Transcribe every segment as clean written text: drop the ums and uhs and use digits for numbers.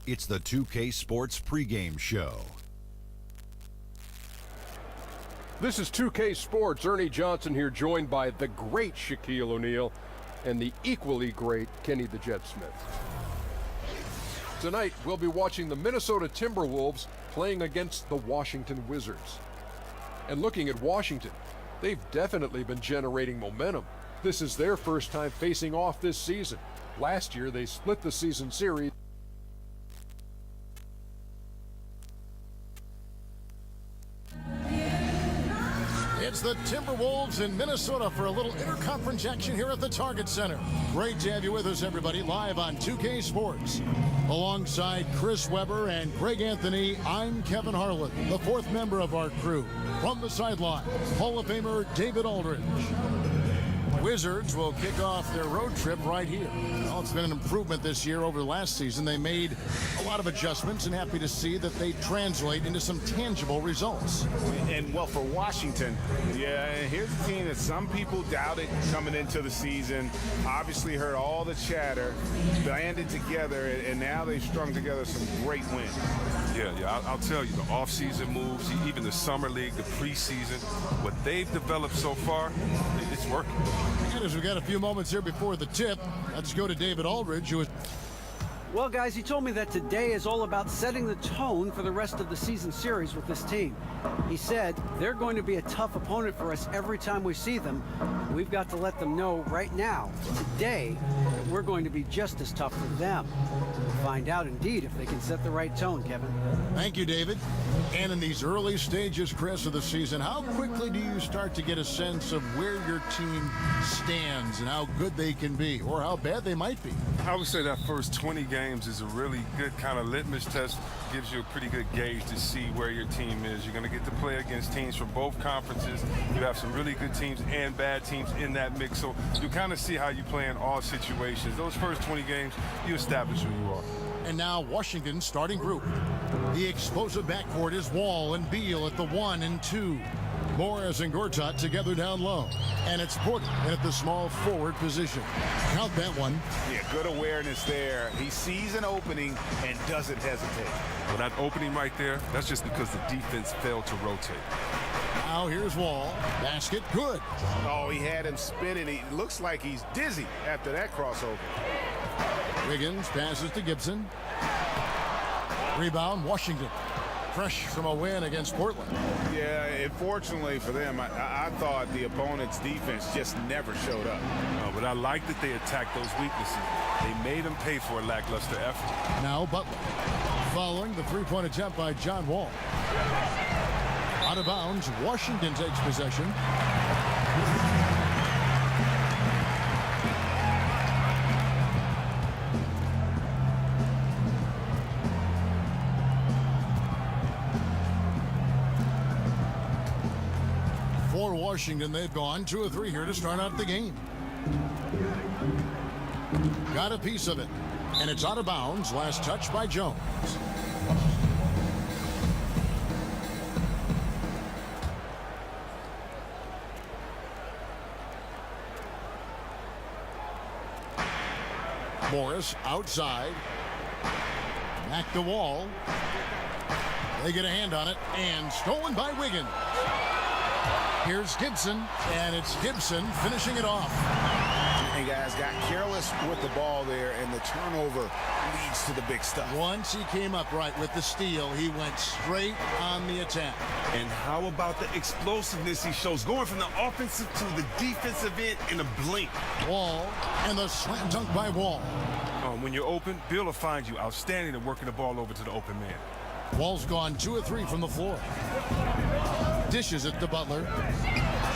It's the 2K Sports pregame show. This is 2K Sports. Ernie Johnson here, joined by the great Shaquille O'Neal and the equally great Kenny the Jet Smith. Tonight, we'll be watching the Minnesota Timberwolves playing against the Washington Wizards. And looking at Washington, they've definitely been generating momentum. This is their first time facing off this season. Last year, they split the season series. It's the Timberwolves in Minnesota for a little interconference action here at the Target Center. Great to have you with us, everybody, live on 2K Sports. Alongside Chris Webber and Greg Anthony, I'm Kevin Harlan, the fourth member of our crew. From the sideline, Hall of Famer David Aldridge. Wizards will kick off their road trip right here. Well, it's been an improvement this year over last season. They made a lot of adjustments, and happy to see that they translate into some tangible results. And, well, for Washington, yeah, here's a team that some people doubted coming into the season. Obviously heard all the chatter, banded together, and now they've strung together some great wins. Yeah, I'll tell you, the offseason moves, even the summer league, the preseason, what they've developed so far, it's working. And as we've got a few moments here before the tip, let's go to David Aldridge, who is... Well, guys, he told me that today is all about setting the tone for the rest of the season series with this team. He said they're going to be a tough opponent for us every time we see them. We've got to let them know right now, today, that we're going to be just as tough for them. We'll find out, indeed, if they can set the right tone, Kevin. Thank you, David. And in these early stages, Chris, of the season, how quickly do you start to get a sense of where your team stands and how good they can be, or how bad they might be? I would say that first 20 games is a really good kind of litmus test. Gives you a pretty good gauge to see where your team is. You're going to get to play against teams from both conferences. You have some really good teams and bad teams in that mix, so you kind of see how you play in all situations. Those first 20 games, you establish who you are. And now Washington's starting group. The explosive backcourt is Wall and Beal at the 1 and 2. Morris and Gortat together down low. And it's Porter at the small forward position. Count that one. Yeah, good awareness there. He sees an opening and doesn't hesitate. Well, that opening right there, that's just because the defense failed to rotate. Now here's Wall. Basket, good. Oh, he had him spinning. He looks like he's dizzy after that crossover. Wiggins passes to Gibson. Rebound, Washington. Fresh from a win against Portland. Yeah, unfortunately for them, I thought the opponent's defense just never showed up. No, but I like that they attacked those weaknesses. They made them pay for a lackluster effort. Now Butler. Following the three-point attempt by John Wall. Out of bounds, Washington takes possession. For Washington, they've gone 2 of 3 here to start out the game. Got a piece of it, and it's out of bounds. Last touch by Jones. Morris outside. Back to Wall. They get a hand on it, and stolen by Wiggins. Here's Gibson, and it's Gibson finishing it off. And guys got careless with the ball there, and the turnover leads to the big stuff. Once he came up right with the steal, he went straight on the attack. And how about the explosiveness he shows, going from the offensive to the defensive end in a blink. Wall, and the slam dunk by Wall. When you're open, Bill will find you outstanding at working the ball over to the open man. Wall's gone 2 of 3 from the floor. Dishes it to Butler.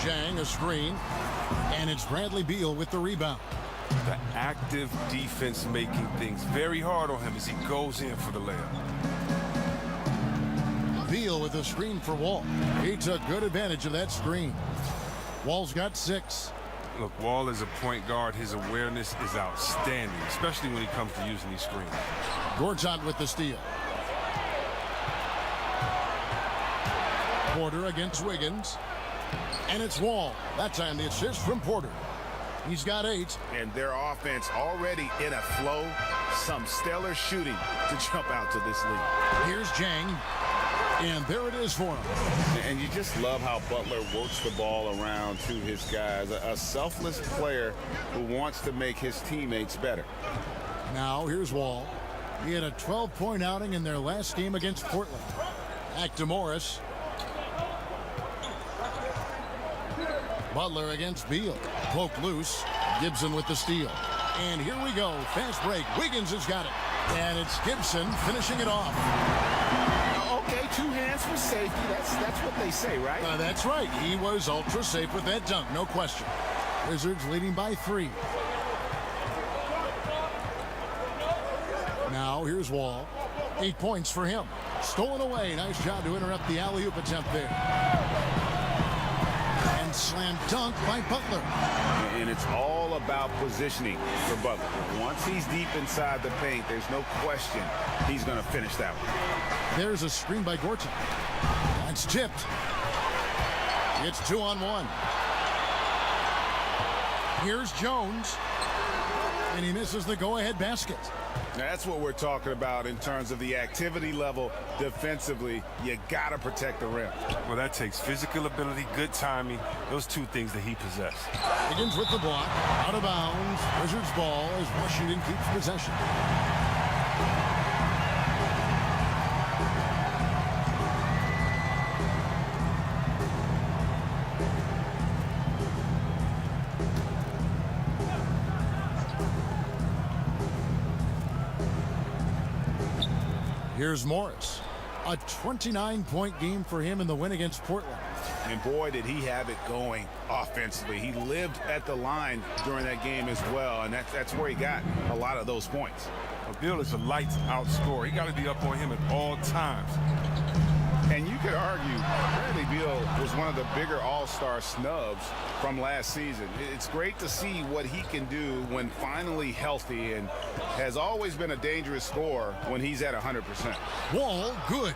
Zhang a screen. And it's Bradley Beal with the rebound. The active defense making things very hard on him as he goes in for the layup. Beal with a screen for Wall. He took good advantage of that screen. Wall's got 6. Look, Wall is a point guard. His awareness is outstanding, especially when he comes to using these screens. Gortat with the steal. Porter against Wiggins. And it's Wall. That time the assist from Porter. He's got 8. And their offense already in a flow. Some stellar shooting to jump out to this lead. Here's Jang. And there it is for him. And you just love how Butler works the ball around to his guys. A selfless player who wants to make his teammates better. Now here's Wall. He had a 12-point outing in their last game against Portland. Back to Morris. Butler against Beal. Poke loose. Gibson with the steal. And here we go. Fast break. Wiggins has got it. And it's Gibson finishing it off. Okay, 2 hands for safety. That's what they say, right? That's right. He was ultra safe with that dunk. No question. Wizards leading by 3. Now here's Wall. 8 points for him. Stolen away. Nice job to interrupt the alley-oop attempt there. And slam dunk by Butler. And it's all about positioning for Butler. Once he's deep inside the paint, there's no question he's going to finish that one. There's a screen by Gorton. That's tipped. It's 2-on-1. Here's Jones. And he misses the go-ahead basket. That's what we're talking about in terms of the activity level defensively. You got to protect the rim. Well, that takes physical ability, good timing, those 2 things that he possessed. Begins with the block. Out of bounds. Wizards ball as Washington keeps possession. Here's Morris. A 29-point game for him in the win against Portland. And boy, did he have it going offensively. He lived at the line during that game as well, and that's where he got a lot of those points. Well, Bill is a lights-out scorer. You got to be up on him at all times. And you could argue Bradley Beal was one of the bigger all-star snubs from last season. It's great to see what he can do when finally healthy, and has always been a dangerous scorer when he's at 100%. Wall, good.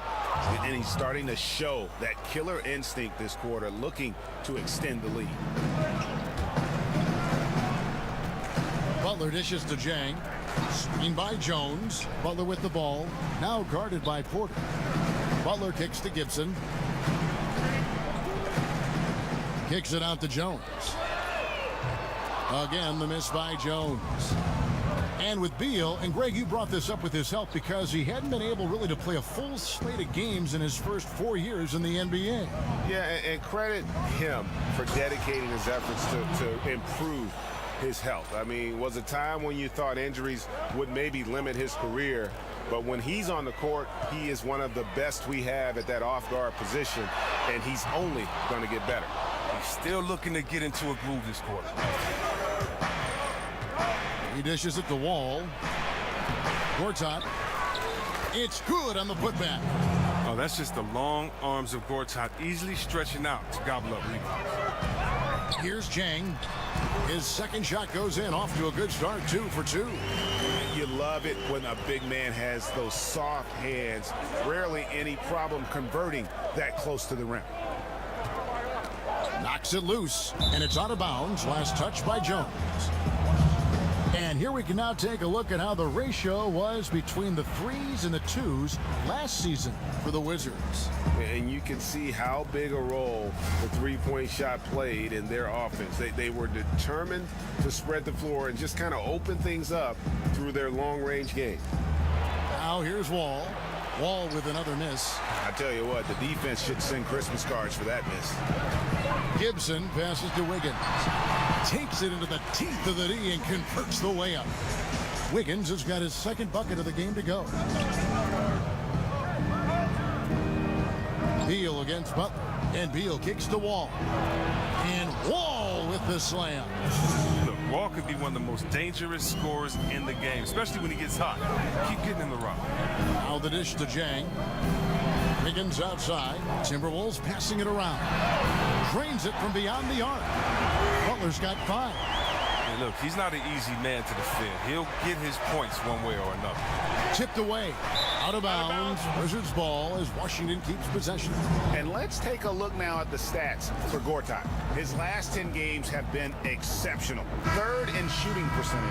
And he's starting to show that killer instinct this quarter, looking to extend the lead. Butler dishes to Jang. Screen by Jones. Butler with the ball. Now guarded by Porter. Butler kicks to Gibson. Kicks it out to Jones. Again, the miss by Jones. And with Beal, and Greg, you brought this up with his help because he hadn't been able really to play a full slate of games in his first 4 years in the NBA. Yeah, and credit him for dedicating his efforts to improve his health. I mean, was a time when you thought injuries would maybe limit his career, but when he's on the court, he is one of the best we have at that off-guard position, and he's only going to get better. He's still looking to get into a groove this quarter. He dishes it to Wall. Gortat. It's good on the putback. Oh, that's just the long arms of Gortat easily stretching out to gobble up rebounds. Here's Jang. His second shot goes in, off to a good start, 2 for 2. You love it when a big man has those soft hands. Rarely any problem converting that close to the rim. Knocks it loose, and it's out of bounds. Last touch by Jones. And here we can now take a look at how the ratio was between the 3s and the 2s last season for the Wizards. And you can see how big a role the three-point shot played in their offense. They were determined to spread the floor and just kind of open things up through their long-range game. Now here's Wall. Wall with another miss. I tell you what, the defense should send Christmas cards for that miss. Gibson passes to Wiggins. Takes it into the teeth of the D and converts the layup. Wiggins has got his second bucket of the game to go. Beal against Butler. And Beal kicks to Wall. And Wall with the slam. Look, Wall could be one of the most dangerous scorers in the game, especially when he gets hot. Keep getting in the rock. Now the dish to Jang. Wiggins outside. Timberwolves passing it around. Drains it from beyond the arc. Butler's got 5. And look, he's not an easy man to defend. He'll get his points one way or another. Tipped away. Out of bounds. Wizards ball as Washington keeps possession. And let's take a look now at the stats for Gortat. His last 10 games have been exceptional. Third in shooting percentage,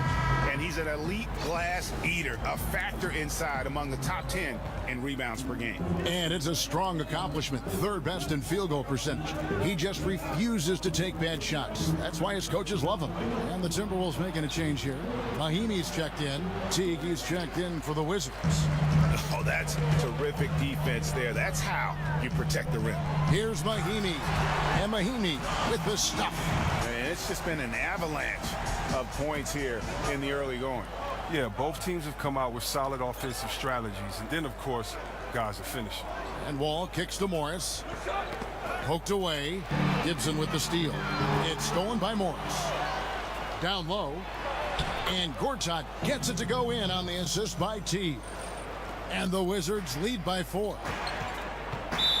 and he's an elite glass eater, a factor inside among the top 10 in rebounds per game. And it's a strong accomplishment. Third best in field goal percentage. He just refuses to take bad shots. That's why his coaches love him. And the Timberwolves making a change here. Mahimi's checked in. Teague's checked in for the Wizards. Oh, that's terrific defense there. That's how you protect the rim. Here's Mahimi. And Mahimi with the stuff. And it's just been an avalanche of points here in the early going. Yeah, both teams have come out with solid offensive strategies. And then, of course, guys are finishing. And Wall kicks to Morris. Poked away. Gibson with the steal. It's stolen by Morris. Down low. And Gortat gets it to go in on the assist by T. And the Wizards lead by 4.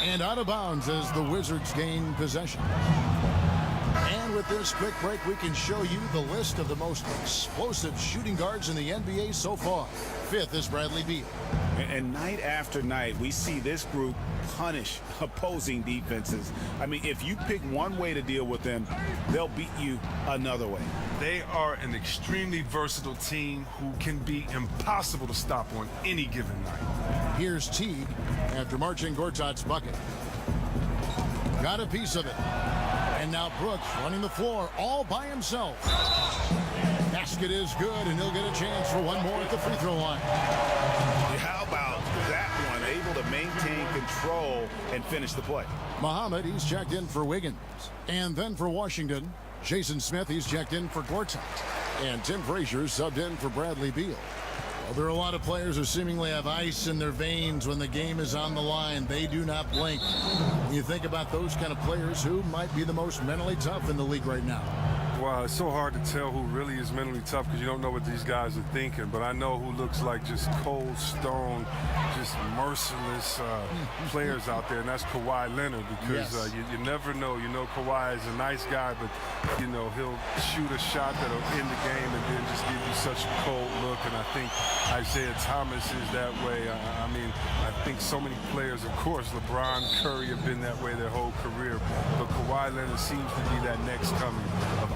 And out of bounds as the Wizards gain possession. And with this quick break, we can show you the list of the most explosive shooting guards in the NBA so far. 5th is Bradley Beal. And night after night, we see this group punish opposing defenses. I mean, if you pick one way to deal with them, they'll beat you another way. They are an extremely versatile team who can be impossible to stop on any given night. Here's Teague after marching Gortat's bucket. Got a piece of it. And now Brooks running the floor all by himself. Basket is good, and he'll get a chance for one more at the free throw line. How about that one? Able to maintain control and finish the play. Muhammad, he's checked in for Wiggins. And then for Washington, Jason Smith, he's checked in for Gortat. And Tim Frazier subbed in for Bradley Beal. Well, there are a lot of players who seemingly have ice in their veins when the game is on the line. They do not blink. When you think about those kind of players, who might be the most mentally tough in the league right now? Wow, it's so hard to tell who really is mentally tough because you don't know what these guys are thinking. But I know who looks like just cold stone, just merciless players out there, and that's Kawhi Leonard because Yes. you never know. You know Kawhi is a nice guy, but, you know, he'll shoot a shot that'll end the game and then just give you such a cold look. And I think Isaiah Thomas is that way. I mean, I think so many players, of course, LeBron, Curry have been that way their whole career. But Kawhi Leonard seems to be that next coming of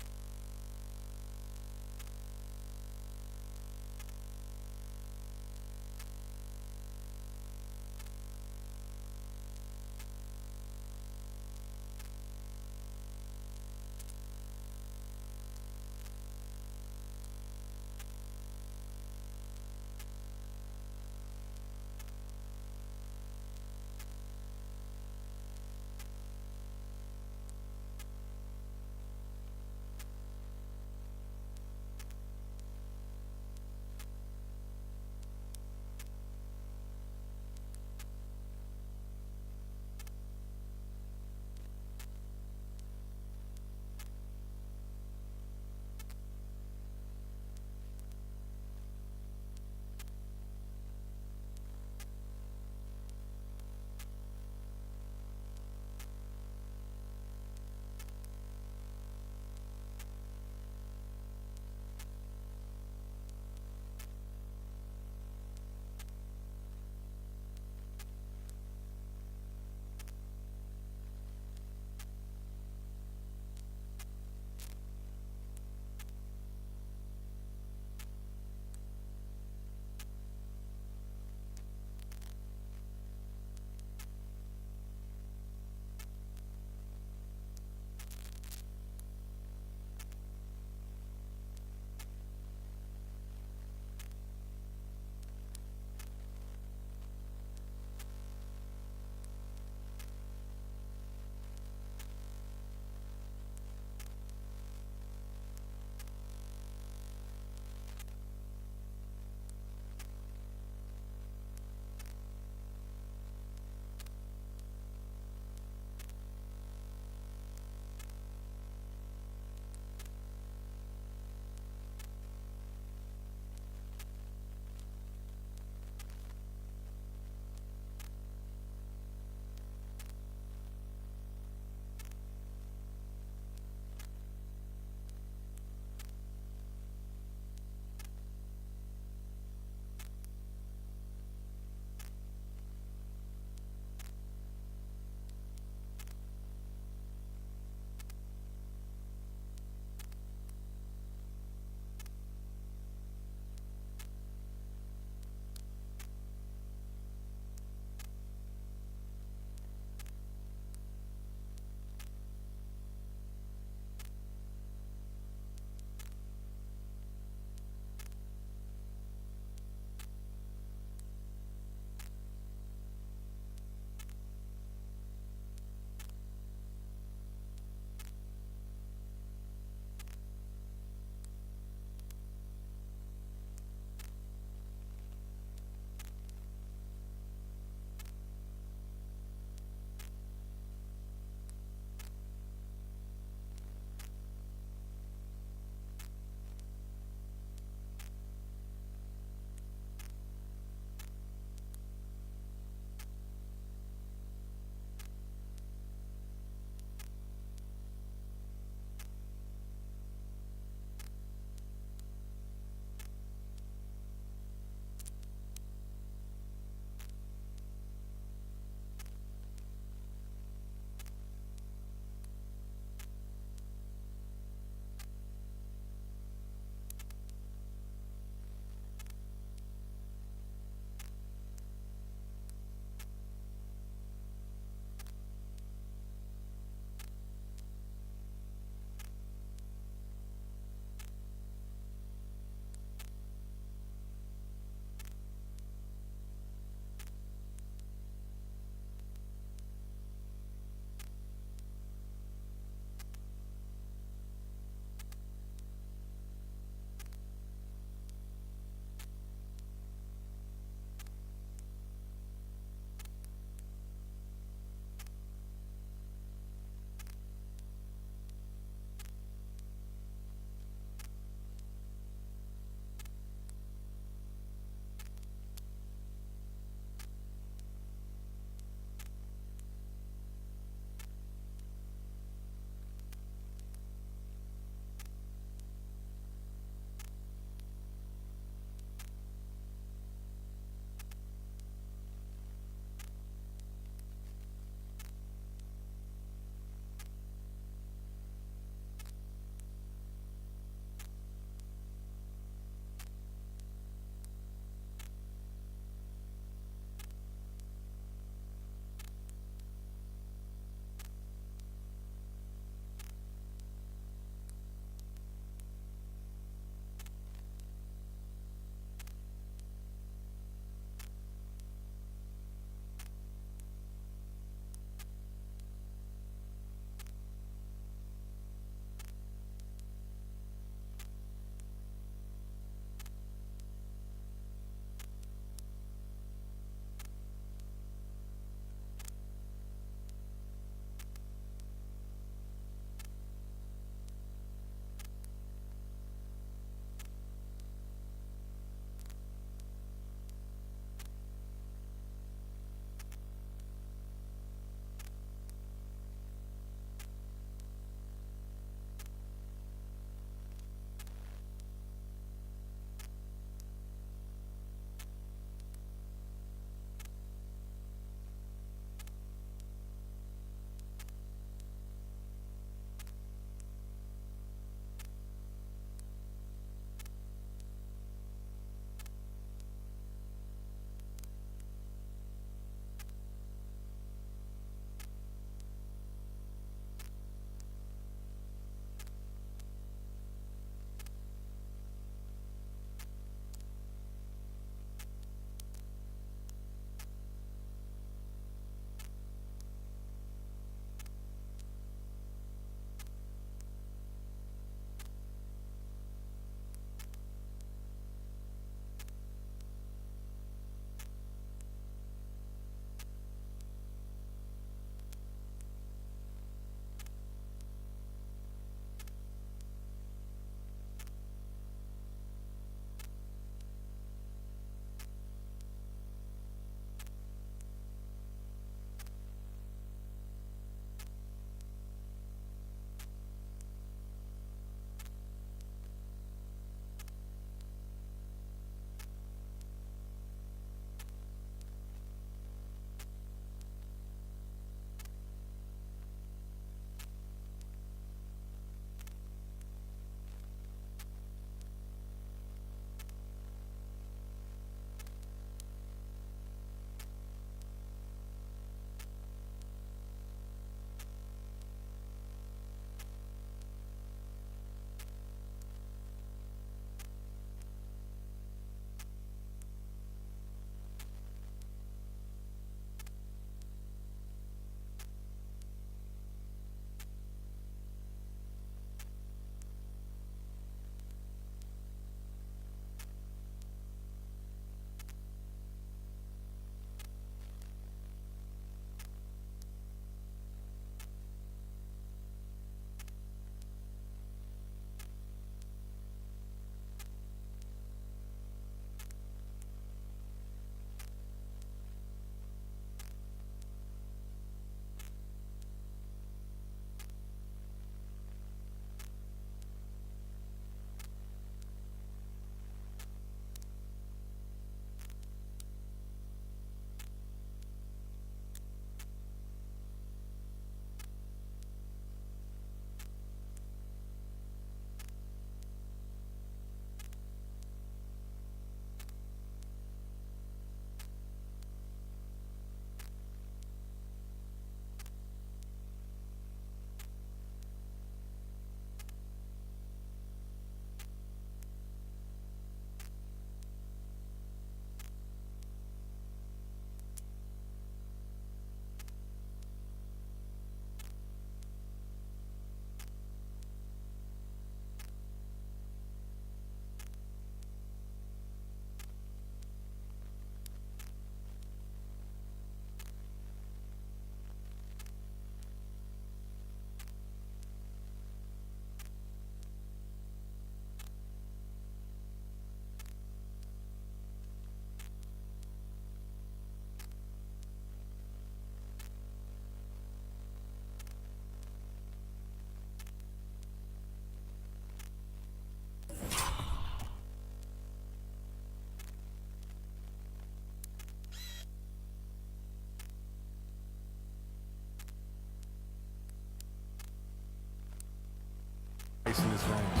ice in his veins.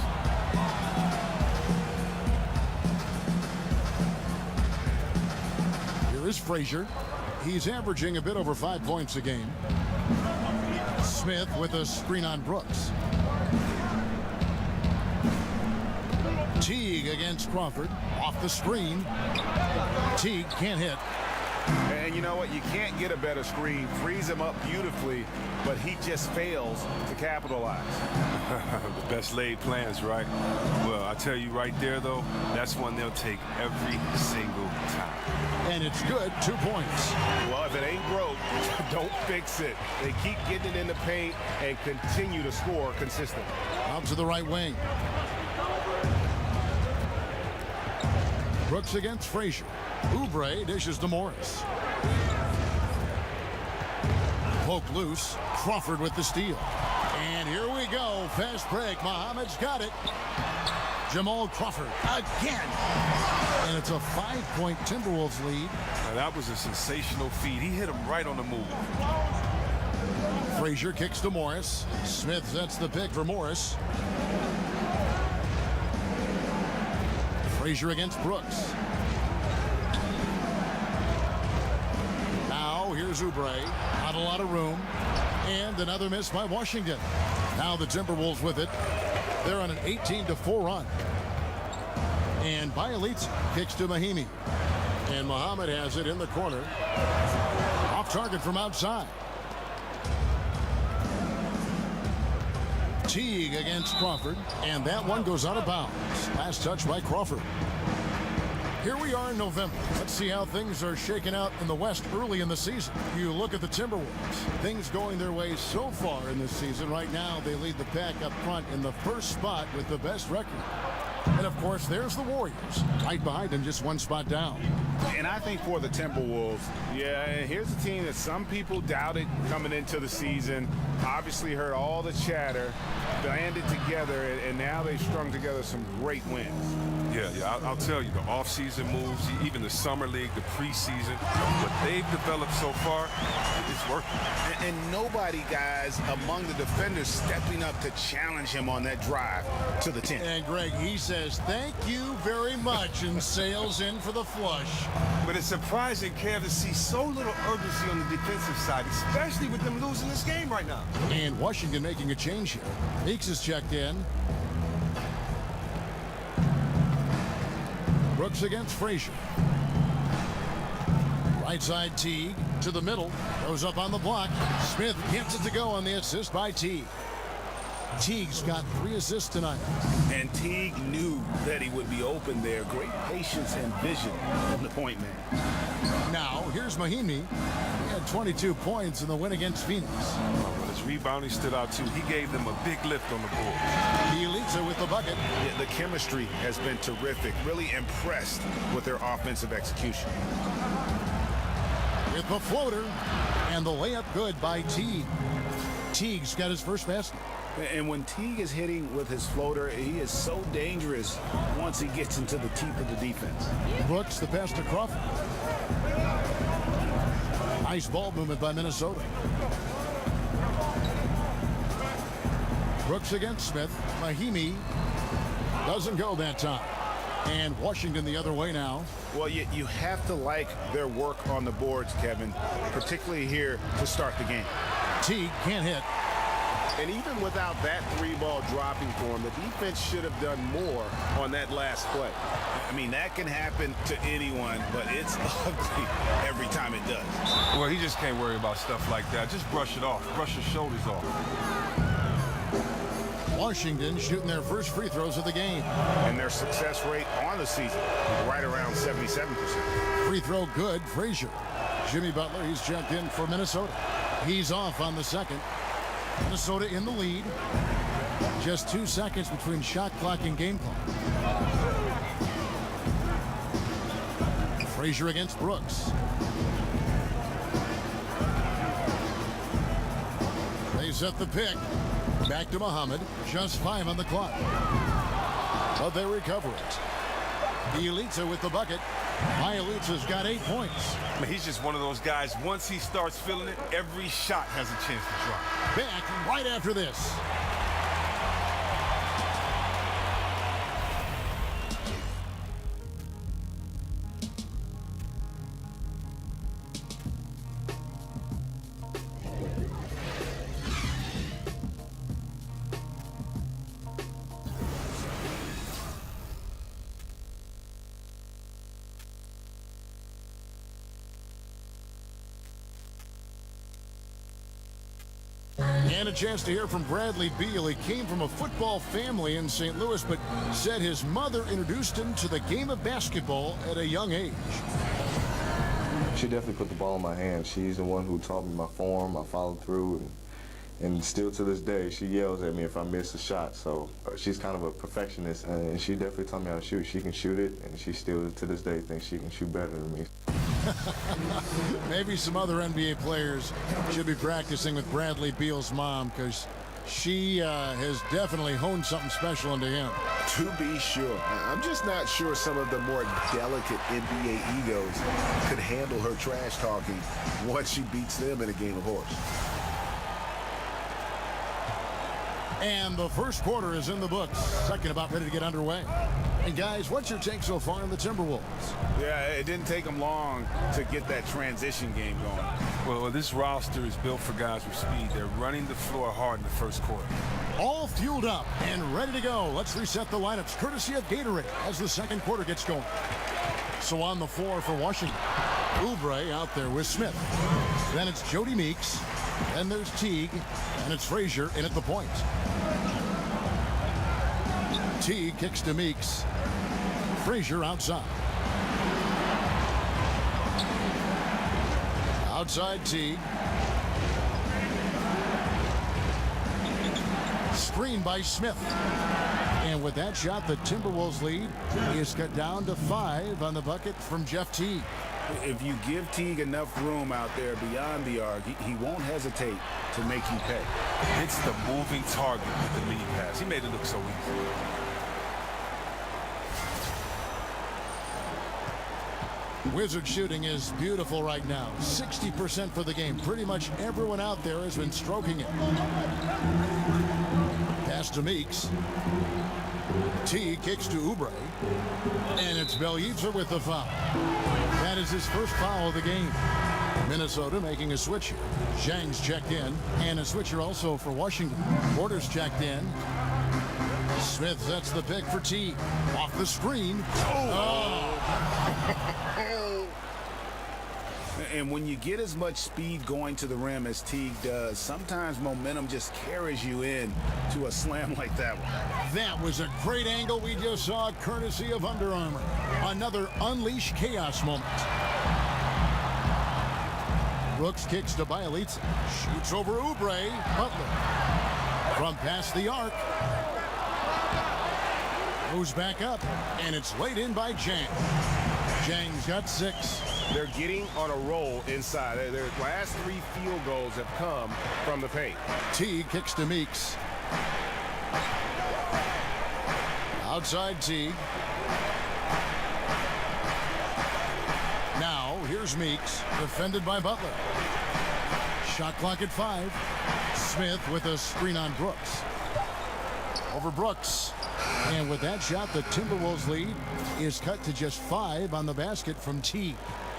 Here is Frazier. He's averaging a bit over 5 points a game. Smith with a screen on Brooks. Teague against Crawford. Off the screen. Teague can't hit. And you know what? You can't get a better screen. Frees him up beautifully, but he just fails to capitalize. The best laid plans, right? Well, I tell you right there, though, that's one they'll take every single time. And it's good. 2 points. Well, if it ain't broke, don't fix it. They keep getting it in the paint and continue to score consistently. Out to the right wing. Brooks against Frazier. Oubre dishes to Morris. Poke loose. Crawford with the steal. And here we go. Fast break. Muhammad's got it. Jamal Crawford again. And it's a 5-point Timberwolves lead. Now, that was a sensational feed. He hit him right on the move. Frazier kicks to Morris. Smith sets the pick for Morris. Frazier against Brooks. Now here's Oubre. Not a lot of room. And another miss by Washington. Now the Timberwolves with it. They're on an 18-4 run. And Bielitsa kicks to Mahimi. And Muhammad has it in the corner. Off target from outside. Teague against Crawford. And that one goes out of bounds. Last touch by Crawford. Here we are in November. Let's see how things are shaking out in the West early in the season. You look at the Timberwolves. Things going their way so far in this season. Right now, they lead the pack up front in the first spot with the best record. And, of course, there's the Warriors. Right behind them, just 1 spot down. And I think for the Timberwolves, here's a team that some people doubted coming into the season. Obviously heard all the chatter, banded together, and now they've strung together some great wins. Yeah, I'll tell you, the offseason moves, even the summer league, the preseason, what they've developed so far, it's working. And nobody, guys, among the defenders stepping up to challenge him on that drive to the 10. And, Greg, he says, thank you very much, and sails in for the flush. But it's surprising, Kev, to see so little urgency on the defensive side, especially with them losing this game right now. And Washington making a change here. Meeks is checked in. Brooks against Frazier. Right side Teague to the middle. Goes up on the block. Smith gets it to go on the assist by Teague. Teague's got 3 assists tonight. And Teague knew that he would be open there. Great patience and vision from the point man. Now, here's Mahimi. He had 22 points in the win against Phoenix. Well, his rebounding stood out, too. He gave them a big lift on the board. Bielitsa with the bucket. Yeah, the chemistry has been terrific. Really impressed with their offensive execution. With the floater. And the layup good by Teague. Teague's got his first basket. And when Teague is hitting with his floater, he is so dangerous once he gets into the teeth of the defense. Brooks, the pass to Crawford. Nice ball movement by Minnesota. Brooks against Smith. Mahimi doesn't go that time. And Washington the other way now. Well, you have to like their work on the boards, Kevin, particularly here to start the game. Teague can't hit. And even without that 3-ball dropping for him, the defense should have done more on that last play. I mean, that can happen to anyone, but it's ugly every time it does. Well, he just can't worry about stuff like that. Just brush it off. Brush your shoulders off. Washington shooting their first free throws of the game. And their success rate on the season, right around 77%. Free throw good, Frazier. Jimmy Butler, he's checked in for Minnesota. He's off on the second. Minnesota in the lead. Just 2 seconds between shot clock and game clock. Frazier against Brooks. They set the pick. Back to Muhammad. Just 5 on the clock. But they recover it. Bielitsa with the bucket. Bielitsa's got 8 points. I mean, he's just one of those guys. Once he starts feeling it, every shot has a chance to drop. Back right after this. And a chance to hear from Bradley Beal. He came from a football family in St. Louis, but said his mother introduced him to the game of basketball at a young age. She definitely put the ball in my hand. She's the one who taught me my form, my follow-through, and still to this day, she yells at me if I miss a shot. So she's kind of a perfectionist, and she definitely taught me how to shoot. She can shoot it, and she still, to this day, thinks she can shoot better than me. Maybe some other NBA players should be practicing with Bradley Beal's mom, because she has definitely honed something special into him. To be sure. I'm just not sure some of the more delicate NBA egos could handle her trash talking once she beats them in a game of horse. And the first quarter is in the books. Second about ready to get underway. And guys, what's your take so far on the Timberwolves? Yeah, it didn't take them long to get that transition game going. Well, this roster is built for guys with speed. They're running the floor hard in the first quarter. All fueled up and ready to go. Let's reset the lineups courtesy of Gatorade as the second quarter gets going. So on the floor for Washington, Oubre out there with Smith. Then it's Jody Meeks. Then there's Teague. And it's Frazier in at the point. Teague kicks to Meeks. Frazier outside. Outside Teague. Screen by Smith. And with that shot, the Timberwolves lead is cut down to 5 on the bucket from Jeff Teague. If you give Teague enough room out there beyond the arc, he won't hesitate to make you pay. It's the moving target with the lead pass. He made it look so easy. Wizard shooting is beautiful right now. 60% for the game. Pretty much everyone out there has been stroking it. Pass to Meeks. T kicks to Oubre. And it's Belyeva with the foul. That is his first foul of the game. Minnesota making a switch here. Zhang's checked in. And a switcher also for Washington. Porter's checked in. Smith sets the pick for T. Off the screen. Oh! And when you get as much speed going to the rim as Teague does, sometimes momentum just carries you in to a slam like that one. That was a great angle we just saw, courtesy of Under Armour. Another Unleash Chaos moment. Brooks kicks to Bjelica. Shoots over Oubre. Butler. From past the arc. Goes back up. And it's laid in by Zhang. Zhang's got 6. They're getting on a roll inside. Their last 3 field goals have come from the paint. T kicks to Meeks. Outside T. Now, here's Meeks, defended by Butler. Shot clock at 5. Smith with a screen on Brooks. Over Brooks. And with that shot, the Timberwolves lead is cut to just 5 on the basket from T.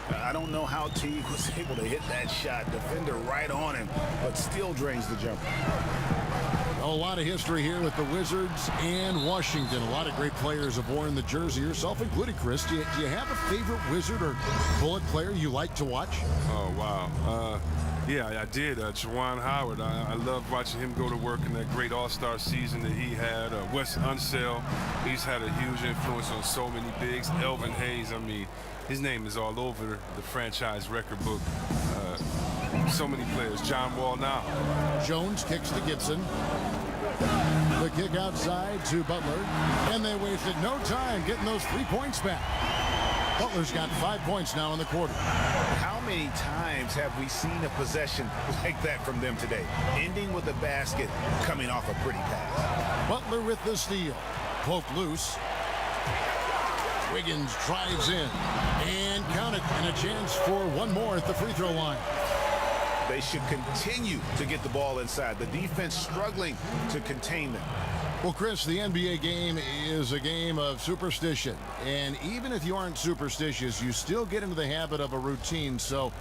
I don't know how Teague was able to hit that shot. Defender right on him, but still drains the jumper. A lot of history here with the Wizards and Washington. A lot of great players have worn the jersey, yourself included, Chris. Do you have a favorite Wizard or Bullet player you like to watch? Oh, wow. Yeah, I did. Juwan Howard. I love watching him go to work in that great All-Star season that he had. Wes Unseld, he's had a huge influence on so many bigs. Elvin Hayes, I mean, his name is all over the franchise record book. So many players. John Wall now. Jones kicks to Gibson. The kick outside to Butler. And they wasted no time getting those 3 points back. Butler's got 5 points now in the quarter. How many times have we seen a possession like that from them today? Ending with a basket, coming off a pretty pass. Butler with the steal. Poke loose. Wiggins drives in. And count it. And a chance for one more at the free throw line. They should continue to get the ball inside. The defense struggling to contain them. Well, Chris, the NBA game is a game of superstition. And even if you aren't superstitious, you still get into the habit of a routine. So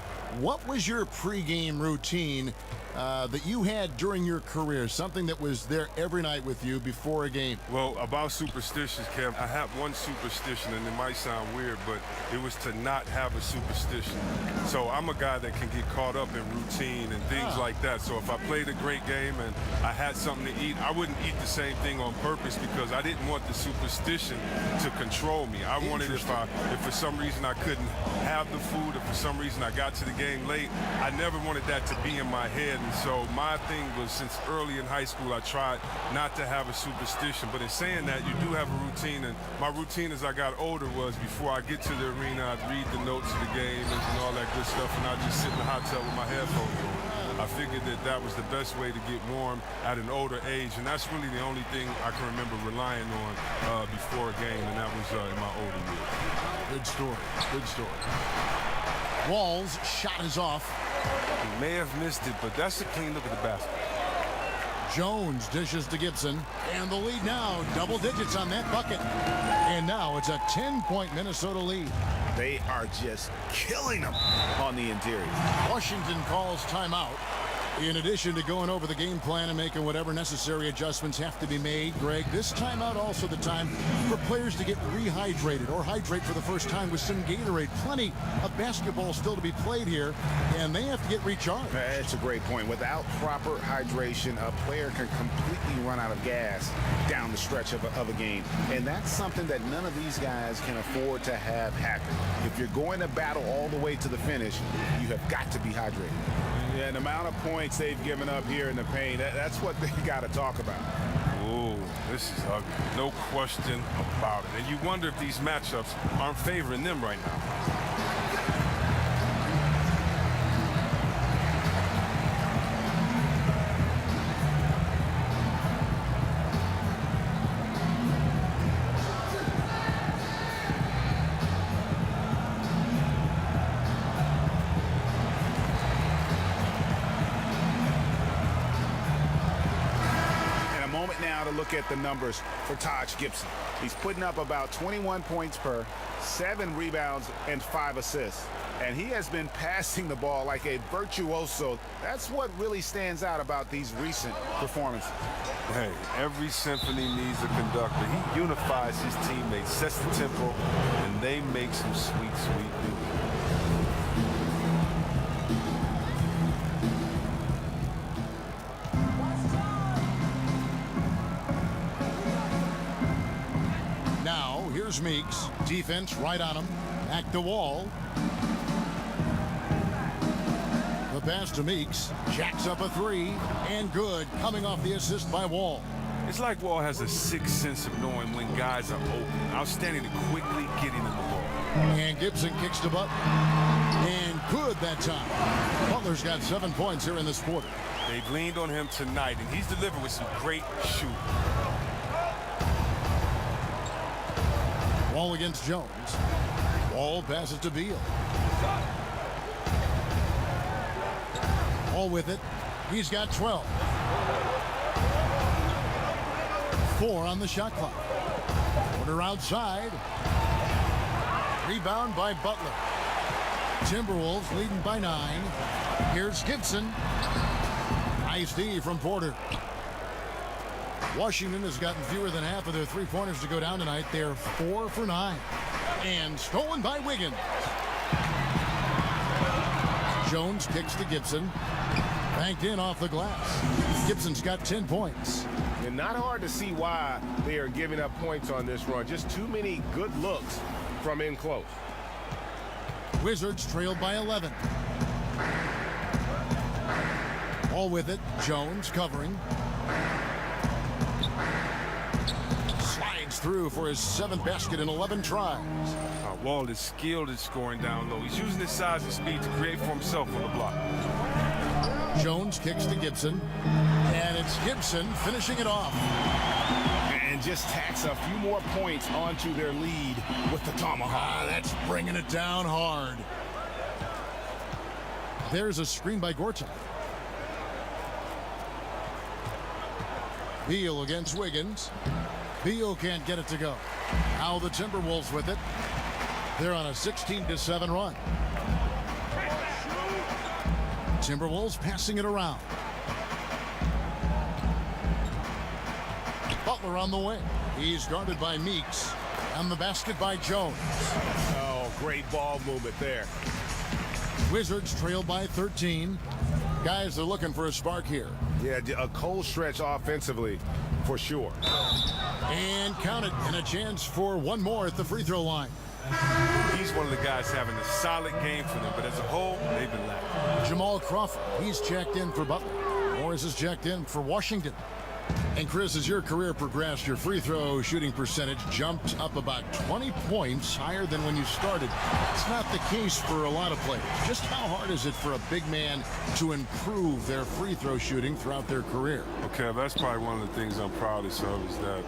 What was your pregame routine that you had during your career? Something that was there every night with you before a game? Well, about superstitions, Kev, I have one superstition, and it might sound weird, but it was to not have a superstition. So I'm a guy that can get caught up in routine and things like that. So if I played a great game and I had something to eat, I wouldn't eat the same thing on purpose because I didn't want the superstition to control me. I wanted if for some reason I couldn't have the food, if for some reason I got to the game late, I never wanted that to be in my head. And so my thing was, since early in high school, I tried not to have a superstition. But in saying that, you do have a routine. And my routine as I got older was, before I get to the arena, I'd read the notes of the game and all that good stuff, and I'd just sit in the hot tub with my headphones on. I figured that that was the best way to get warm at an older age, and that's really the only thing I can remember relying on before a game, and that was in my older years. Good story. Good story. Wall's shot is off. He may have missed it, but that's a clean look at the basket. Jones dishes to Gibson, and the lead now, double digits on that bucket. And now it's a 10-point Minnesota lead. They are just killing them on the interior. Washington calls timeout. In addition to going over the game plan and making whatever necessary adjustments have to be made, Greg, this timeout also the time for players to get rehydrated or hydrate for the first time with some Gatorade. Plenty of basketball still to be played here, and they have to get recharged. That's a great point. Without proper hydration, a player can completely run out of gas down the stretch of a game. And that's something that none of these guys can afford to have happen. If you're going to battle all the way to the finish, you have got to be hydrated. Yeah, and the amount of points they've given up here in the paint, that's what they got to talk about. Ooh, this is ugly. No question about it. And you wonder if these matchups aren't favoring them right now. Look at the numbers for Taj Gibson. He's putting up about 21 points per, 7 rebounds, and 5 assists. And he has been passing the ball like a virtuoso. That's what really stands out about these recent performances. Hey, every symphony needs a conductor. He unifies his teammates, sets the tempo, and they make some sweet, sweet music. Here's Meeks. Defense right on him. Back to Wall. The pass to Meeks. Jacks up a 3. And good. Coming off the assist by Wall. It's like Wall has a sixth sense of knowing when guys are open. Outstanding at quickly getting them the ball. And Gibson kicks to Butler. And good that time. Butler's got 7 points here in this quarter. They've leaned on him tonight, and he's delivered with some great shooting. Wall against Jones. Wall passes to Beal. Wall with it. He's got 12. 4 on the shot clock. Quarter outside. Rebound by Butler. Timberwolves leading by 9. Here's Gibson. Nice D from Porter. Washington has gotten fewer than half of their three-pointers to go down tonight. They're 4 for 9. And stolen by Wiggins. Jones kicks to Gibson. Banked in off the glass. Gibson's got 10 points. And not hard to see why they are giving up points on this run. Just too many good looks from in close. Wizards trailed by 11. All with it. Jones covering. Slides through for his 7th basket in 11 tries. Wall is skilled at scoring down low. He's using his size and speed to create for himself on the block. Jones kicks to Gibson. And it's Gibson finishing it off. And just tacks a few more points onto their lead with the tomahawk. That's bringing it down hard. There's a screen by Gortat. Beal against Wiggins. Beal can't get it to go. Now the Timberwolves with it. They're on a 16-7 run. Timberwolves passing it around. Butler on the way. He's guarded by Meeks. And the basket by Jones. Oh, great ball movement there. Wizards trail by 13. Guys, they're looking for a spark here. Yeah, a cold stretch offensively, for sure. And count it, and a chance for one more at the free throw line. He's one of the guys having a solid game for them, but as a whole, they've been lacking. Jamal Crawford, he's checked in for Butler. Morris is checked in for Washington. And Chris, as your career progressed, your free throw shooting percentage jumped up about 20 points higher than when you started. It's not the case for a lot of players. Just how hard is it for a big man to improve their free throw shooting throughout their career? Okay, that's probably one of the things I'm proudest of is that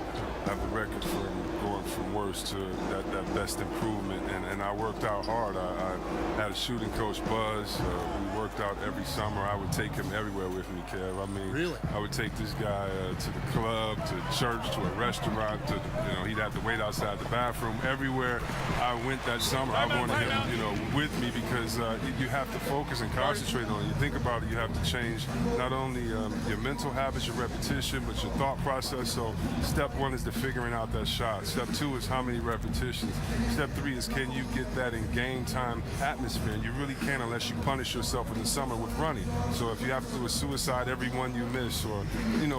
I have the record for going from worst to that best improvement. And I worked out hard. I had a shooting coach, Buzz. We worked out every summer. I would take him everywhere with me, Kev. I mean, really? I would take this guy to the club, to church, to a restaurant, to he'd have to wait outside the bathroom. Everywhere I went that summer, I wanted him, with me because you have to focus and concentrate on it. You think about it, you have to change not only your mental habits, your repetition, but your thought process. So step one is the figuring out that shot. Step two is how many repetitions. Step three is can you get that in game time atmosphere? And you really can't unless you punish yourself in the summer with running. So if you have to do a suicide every one you miss, or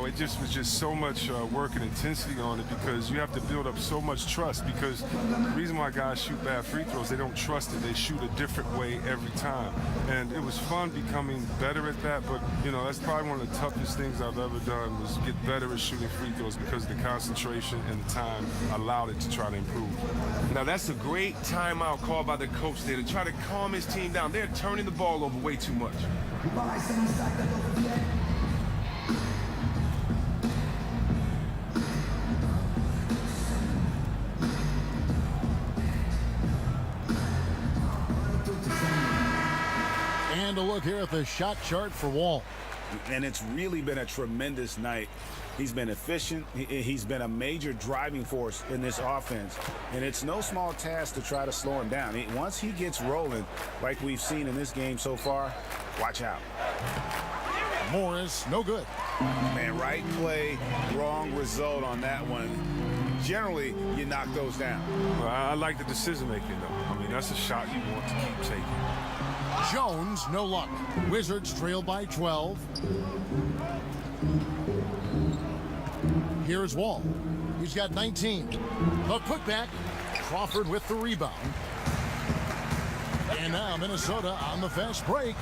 it just was just so much work and intensity on it because you have to build up so much trust. Because the reason why guys shoot bad free throws, they don't trust it. They shoot a different way every time. And it was fun becoming better at that. But that's probably one of the toughest things I've ever done was get better at shooting free throws because the concentration and the time allowed it to try to improve. Now that's a great timeout call by the coach there to try to calm his team down. They're turning the ball over way too much. And a look here at the shot chart for Wall. And it's really been a tremendous night. He's been efficient. He's been a major driving force in this offense. And it's no small task to try to slow him down. Once he gets rolling, like we've seen in this game so far, watch out. Morris, no good. Man, right play, wrong result on that one. Generally, you knock those down. Well, I like the decision making, though. I mean, that's a shot you want to keep taking. Jones, no luck. Wizards trail by 12. Here's Wall. He's got 19. The putback. Crawford with the rebound. And now Minnesota on the fast break.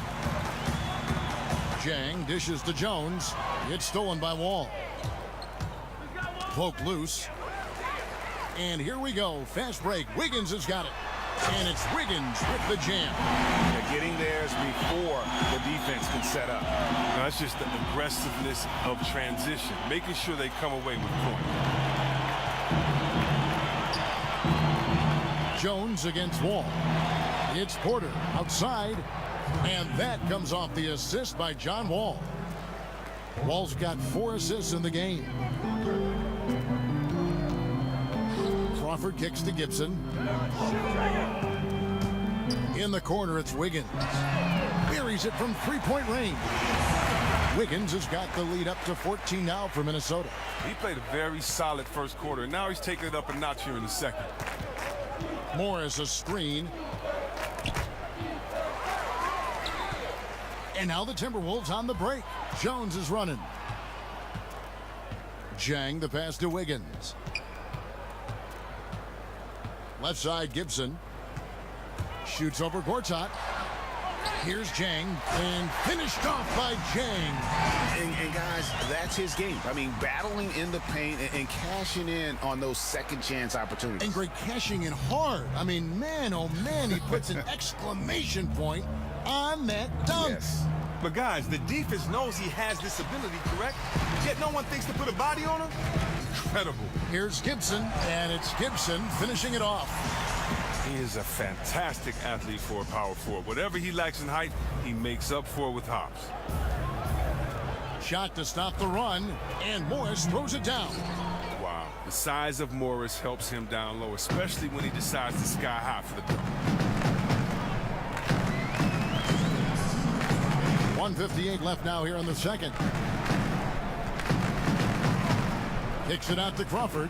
Jang dishes to Jones. It's stolen by Wall. Poke loose. And here we go. Fast break. Wiggins has got it. And it's Wiggins with the jam. Yeah, getting theirs before the defense can set up. Now, that's just the aggressiveness of transition, making sure they come away with points. Jones against Wall. It's Porter outside. And that comes off the assist by John Wall. Wall's got 4 assists in the game. Crawford kicks to Gibson. In the corner, it's Wiggins. Buries it from three-point range. Wiggins has got the lead up to 14 now for Minnesota. He played a very solid first quarter, and now he's taking it up a notch here in the second. Morris a screen. And now the Timberwolves on the break. Jones is running. Jang the pass to Wiggins. Left side, Gibson. Shoots over Gortat. Here's Jang, and finished off by Jang. And guys, that's his game. I mean, battling in the paint and cashing in on those second chance opportunities. And great cashing in hard. I mean, man, oh man, he puts an exclamation point on that dunk. Yes. But guys, the defense knows he has this ability, correct? Yet no one thinks to put a body on him? Incredible. Here's Gibson, and it's Gibson finishing it off. He is a fantastic athlete for a power forward. Whatever he lacks in height, he makes up for with hops. Shot to stop the run, and Morris throws it down. Wow. The size of Morris helps him down low, especially when he decides to sky high for the dunk. 1:58 left now here in the second. Kicks it out to Crawford.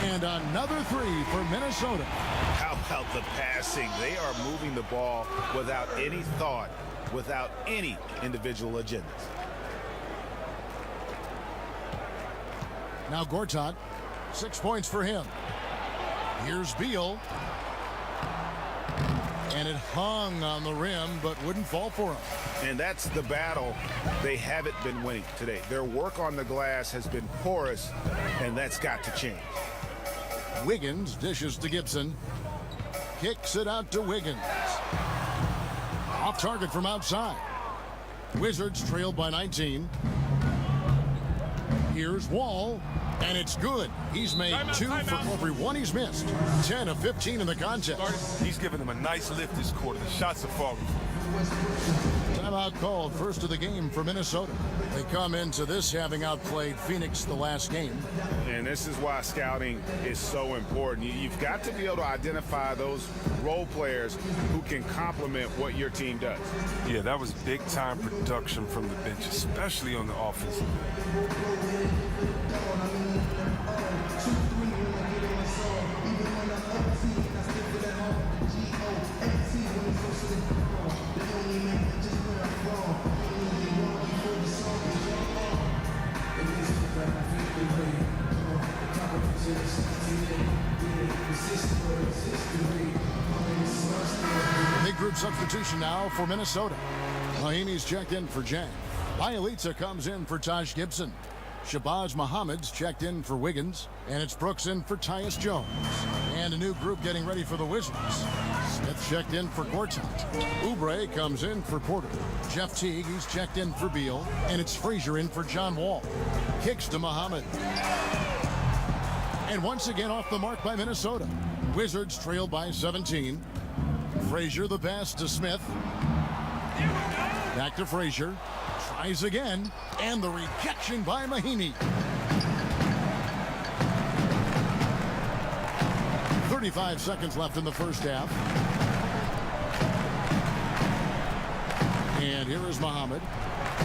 And another three for Minnesota. How about the passing? They are moving the ball without any thought, without any individual agendas. Now Gortat, 6 points for him. Here's Beal. And it hung on the rim, but wouldn't fall for him. And that's the battle they haven't been winning today. Their work on the glass has been porous, and that's got to change. Wiggins dishes to Gibson. Kicks it out to Wiggins. Off target from outside. Wizards trailed by 19. Here's Wall. And it's good. He's made two for every one he's missed. 10 of 15 in the contest. He's given them a nice lift this quarter. The shots are falling. Timeout called, first of the game for Minnesota. They come into this having outplayed Phoenix the last game. And this is why scouting is so important. You've got to be able to identify those role players who can complement what your team does. Yeah, that was big-time production from the bench, especially on the offensive end. Big group substitution now for Minnesota. Mahimi's checked in for Jang. Bielitsa comes in for Taj Gibson. Shabazz Muhammad's checked in for Wiggins. And it's Brooks in for Tyus Jones. And a new group getting ready for the Wizards. Smith checked in for Gortat. Oubre comes in for Porter. Jeff Teague, he's checked in for Beal. And it's Frazier in for John Wall. Kicks to Muhammad. And once again off the mark by Minnesota. Wizards trail by 17. Frazier the pass to Smith. Back to Frazier. Tries again. And the rejection by Mahimi. 35 seconds left in the first half. And here is Muhammad.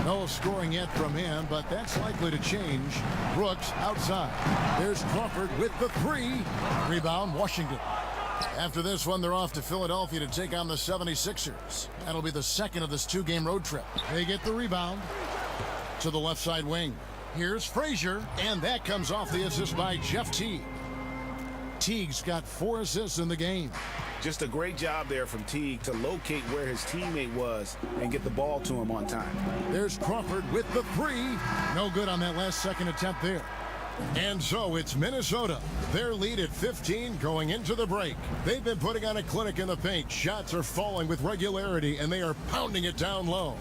No scoring yet from him, but that's likely to change. Brooks outside. There's Crawford with the three. Rebound, Washington. After this one, they're off to Philadelphia to take on the 76ers. That'll be the second of this two-game road trip. They get the rebound to the left side wing. Here's Frazier, and that comes off the assist by Jeff Teague. Teague's got 4 assists in the game. Just a great job there from Teague to locate where his teammate was and get the ball to him on time. There's Crawford with the three. No good on that last second attempt there. And so it's Minnesota. Their lead at 15 going into the break. They've been putting on a clinic in the paint. Shots are falling with regularity, and they are pounding it down low.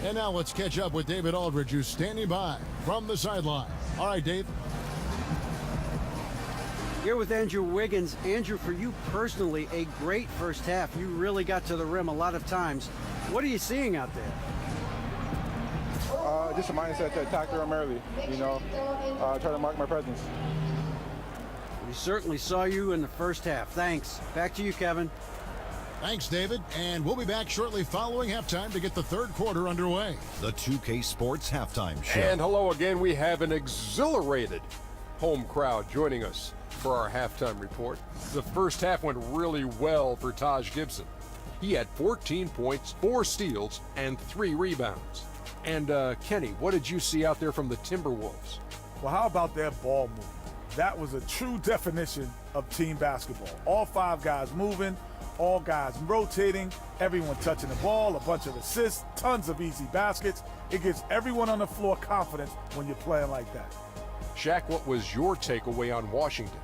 And now let's catch up with David Aldridge, who's standing by from the sideline. All right, Dave. Here with Andrew Wiggins. Andrew, for you personally, a great first half. You really got to the rim a lot of times. What are you seeing out there? Just a mindset to attack the rim early, try to mark my presence. We certainly saw you in the first half. Thanks. Back to you, Kevin. Thanks, David. And we'll be back shortly following halftime to get the third quarter underway. The 2K Sports Halftime Show. And hello again. We have an exhilarated home crowd joining us for our halftime report. The first half went really well for Taj Gibson. He had 14 points, 4 steals, and 3 rebounds. And Kenny, what did you see out there from the Timberwolves? Well, how about that ball movement? That was a true definition of team basketball. All 5 guys moving, all guys rotating, everyone touching the ball, a bunch of assists, tons of easy baskets. It gives everyone on the floor confidence when you're playing like that. Shaq, what was your takeaway on Washington?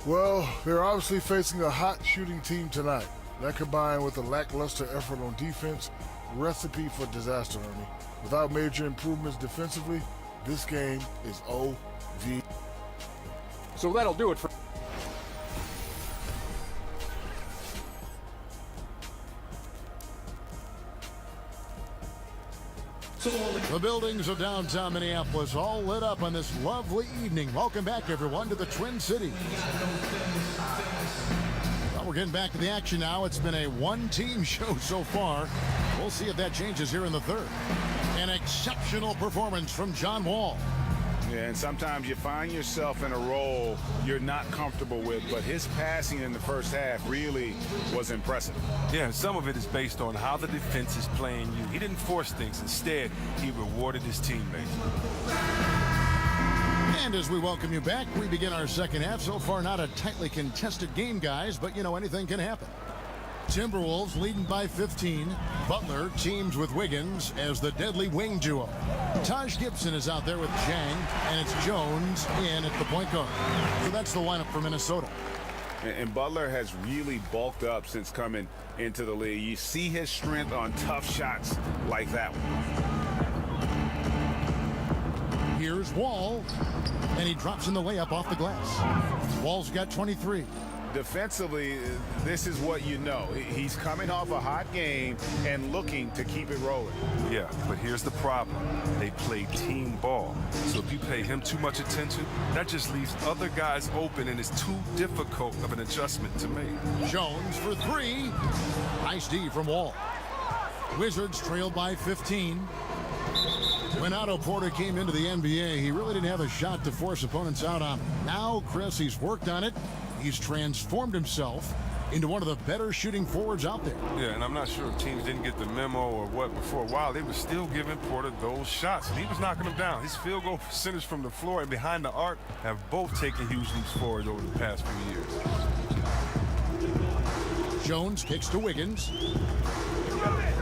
Well, they're obviously facing a hot shooting team tonight. That combined with a lackluster effort on defense, recipe for disaster, Ernie. Without major improvements defensively, this game is OV. So that'll do it for... The buildings of downtown Minneapolis all lit up on this lovely evening. Welcome back, everyone, to the Twin Cities. Well, we're getting back to the action now. It's been a one-team show so far. We'll see if that changes here in the third. An exceptional performance from John Wall. Yeah, and sometimes you find yourself in a role you're not comfortable with, but his passing in the first half really was impressive. Yeah, and some of it is based on how the defense is playing you. He didn't force things. Instead, he rewarded his teammates. And as we welcome you back, we begin our second half. So far, not a tightly contested game, guys, but you know, anything can happen. Timberwolves leading by 15. Butler teams with Wiggins as the deadly wing duo. Taj Gibson is out there with Jang, and it's Jones in at the point guard. So that's the lineup for Minnesota. And Butler has really bulked up since coming into the league. You see his strength on tough shots like that one. Here's Wall, and he drops in the layup off the glass. Wall's got 23. Defensively, this is what you know. He's coming off a hot game and looking to keep it rolling. Yeah, but here's the problem. They play team ball. So if you pay him too much attention, that just leaves other guys open, and it's too difficult of an adjustment to make. Jones for three. Nice D from Wall. Wizards trailed by 15. When Otto Porter came into the NBA, he really didn't have a shot to force opponents out on. Now, Chris, he's worked on it. He's transformed himself into one of the better shooting forwards out there. Yeah, and I'm not sure if teams didn't get the memo or what, but for a while they were still giving Porter those shots, and he was knocking them down. His field goal percentage from the floor and behind the arc have both taken huge leaps forward over the past few years. Jones kicks to Wiggins.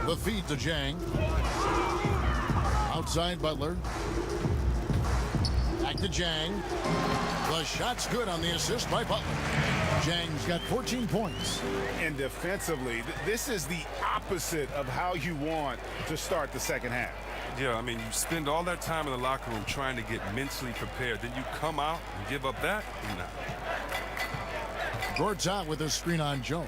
The feed to Jang. Outside Butler. Back to Jang. The shot's good on the assist by Butler. Jang's got 14 points. And defensively, this is the opposite of how you want to start the second half. Yeah, I mean, you spend all that time in the locker room trying to get mentally prepared. Then you come out and give up that? No. Gortat with a screen on Jones.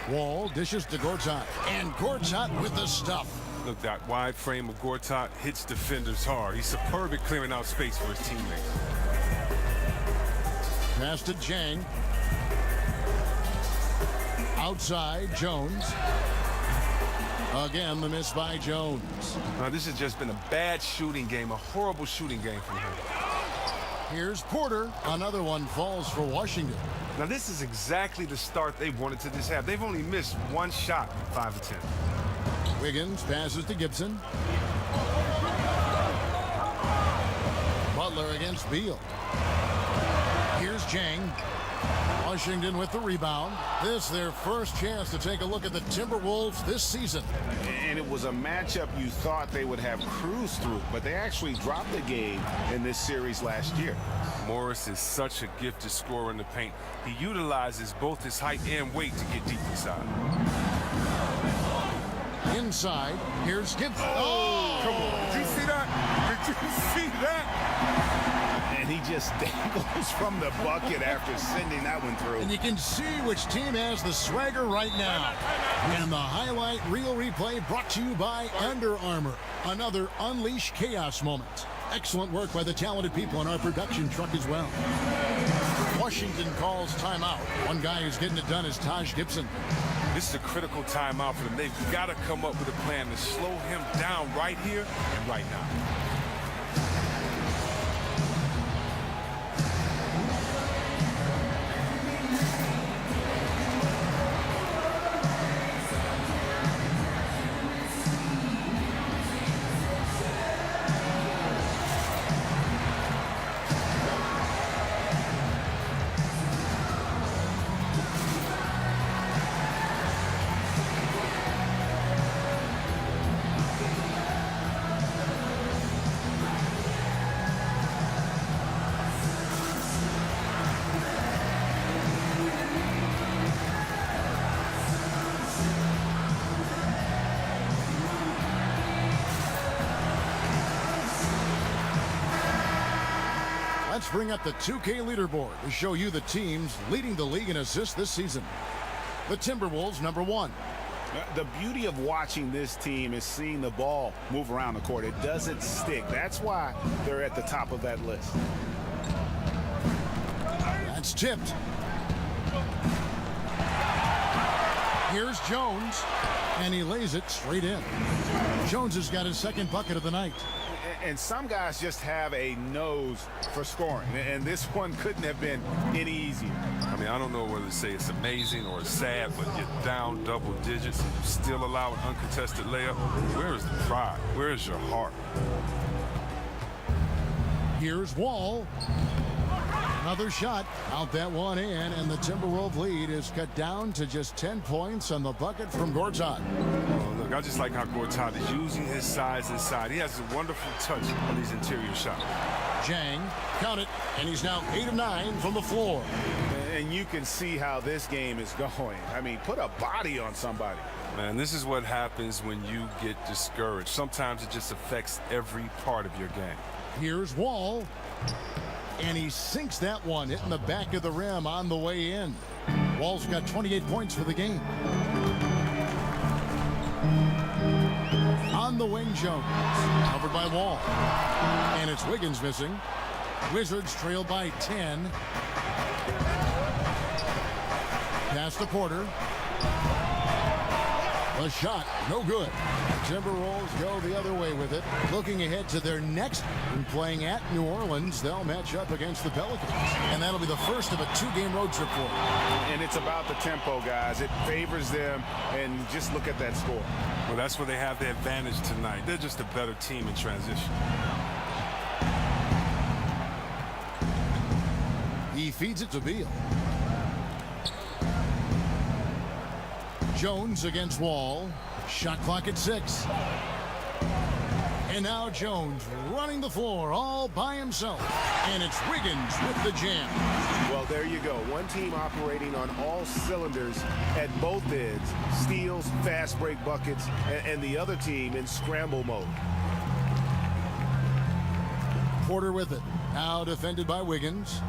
Wall dishes to Gortat. And Gortat with the stuff. Look, that wide frame of Gortat hits defenders hard. He's superb at clearing out space for his teammates. Pass to Jang. Outside, Jones. Again, the miss by Jones. Now, this has just been a bad shooting game, a horrible shooting game from him. Here's Porter. Another one falls for Washington. Now, this is exactly the start they wanted to this half. They've only missed one shot in 5 of 10. Wiggins passes to Gibson. Butler against Beal. Here's Jang. Washington with the rebound. This their first chance to take a look at the Timberwolves this season. And it was a matchup you thought they would have cruised through, but they actually dropped the game in this series last year. Morris is such a gifted scorer in the paint. He utilizes both his height and weight to get deep inside. Inside, here's Gibson. Oh! Come on, did you see that? Did you see that? And he just dangles from the bucket after sending that one through. And you can see which team has the swagger right now. And the highlight reel replay brought to you by Under Armour. Another Unleash Chaos moment. Excellent work by the talented people in our production truck as well. Washington calls timeout. One guy who's getting it done is Taj Gibson. This is a critical timeout for them. They've got to come up with a plan to slow him down right here and right now. Let's bring up the 2K leaderboard to show you the teams leading the league in assists this season. The Timberwolves, number 1. The beauty of watching this team is seeing the ball move around the court. It doesn't stick. That's why they're at the top of that list. That's tipped. Here's Jones, and he lays it straight in. Jones has got his second bucket of the night. And some guys just have a nose for scoring, and this one couldn't have been any easier. I mean, I don't know whether to say it's amazing or sad, but you're down double digits and you still allow an uncontested layup. Where is the pride? Where is your heart? Here's Wall. Another shot, out that one in, and the Timberwolves lead is cut down to just 10 points on the bucket from Gortat. Oh, look, I just like how Gortat is using his size inside. He has a wonderful touch on these interior shots. Jang, count it, and he's now 8 of 9 from the floor. And you can see how this game is going. I mean, put a body on somebody. Man, this is what happens when you get discouraged. Sometimes it just affects every part of your game. Here's Wall. And he sinks that one, hitting the back of the rim on the way in. Wall's got 28 points for the game. On the wing, Jones. Covered by Wall. And it's Wiggins missing. Wizards trail by 10. Pass to Porter. A shot, no good. Timberwolves go the other way with it. Looking ahead to their next one, playing at New Orleans, they'll match up against the Pelicans. And that'll be the first of a 2-game road trip for them. And it's about the tempo, guys. It favors them, and just look at that score. Well, that's where they have the advantage tonight. They're just a better team in transition. He feeds it to Beal. Jones against Wall. Shot clock at 6. And now Jones running the floor all by himself. And it's Wiggins with the jam. Well, there you go. One team operating on all cylinders at both ends. Steals, fast break buckets, and the other team in scramble mode. Porter with it. Now defended by Wiggins.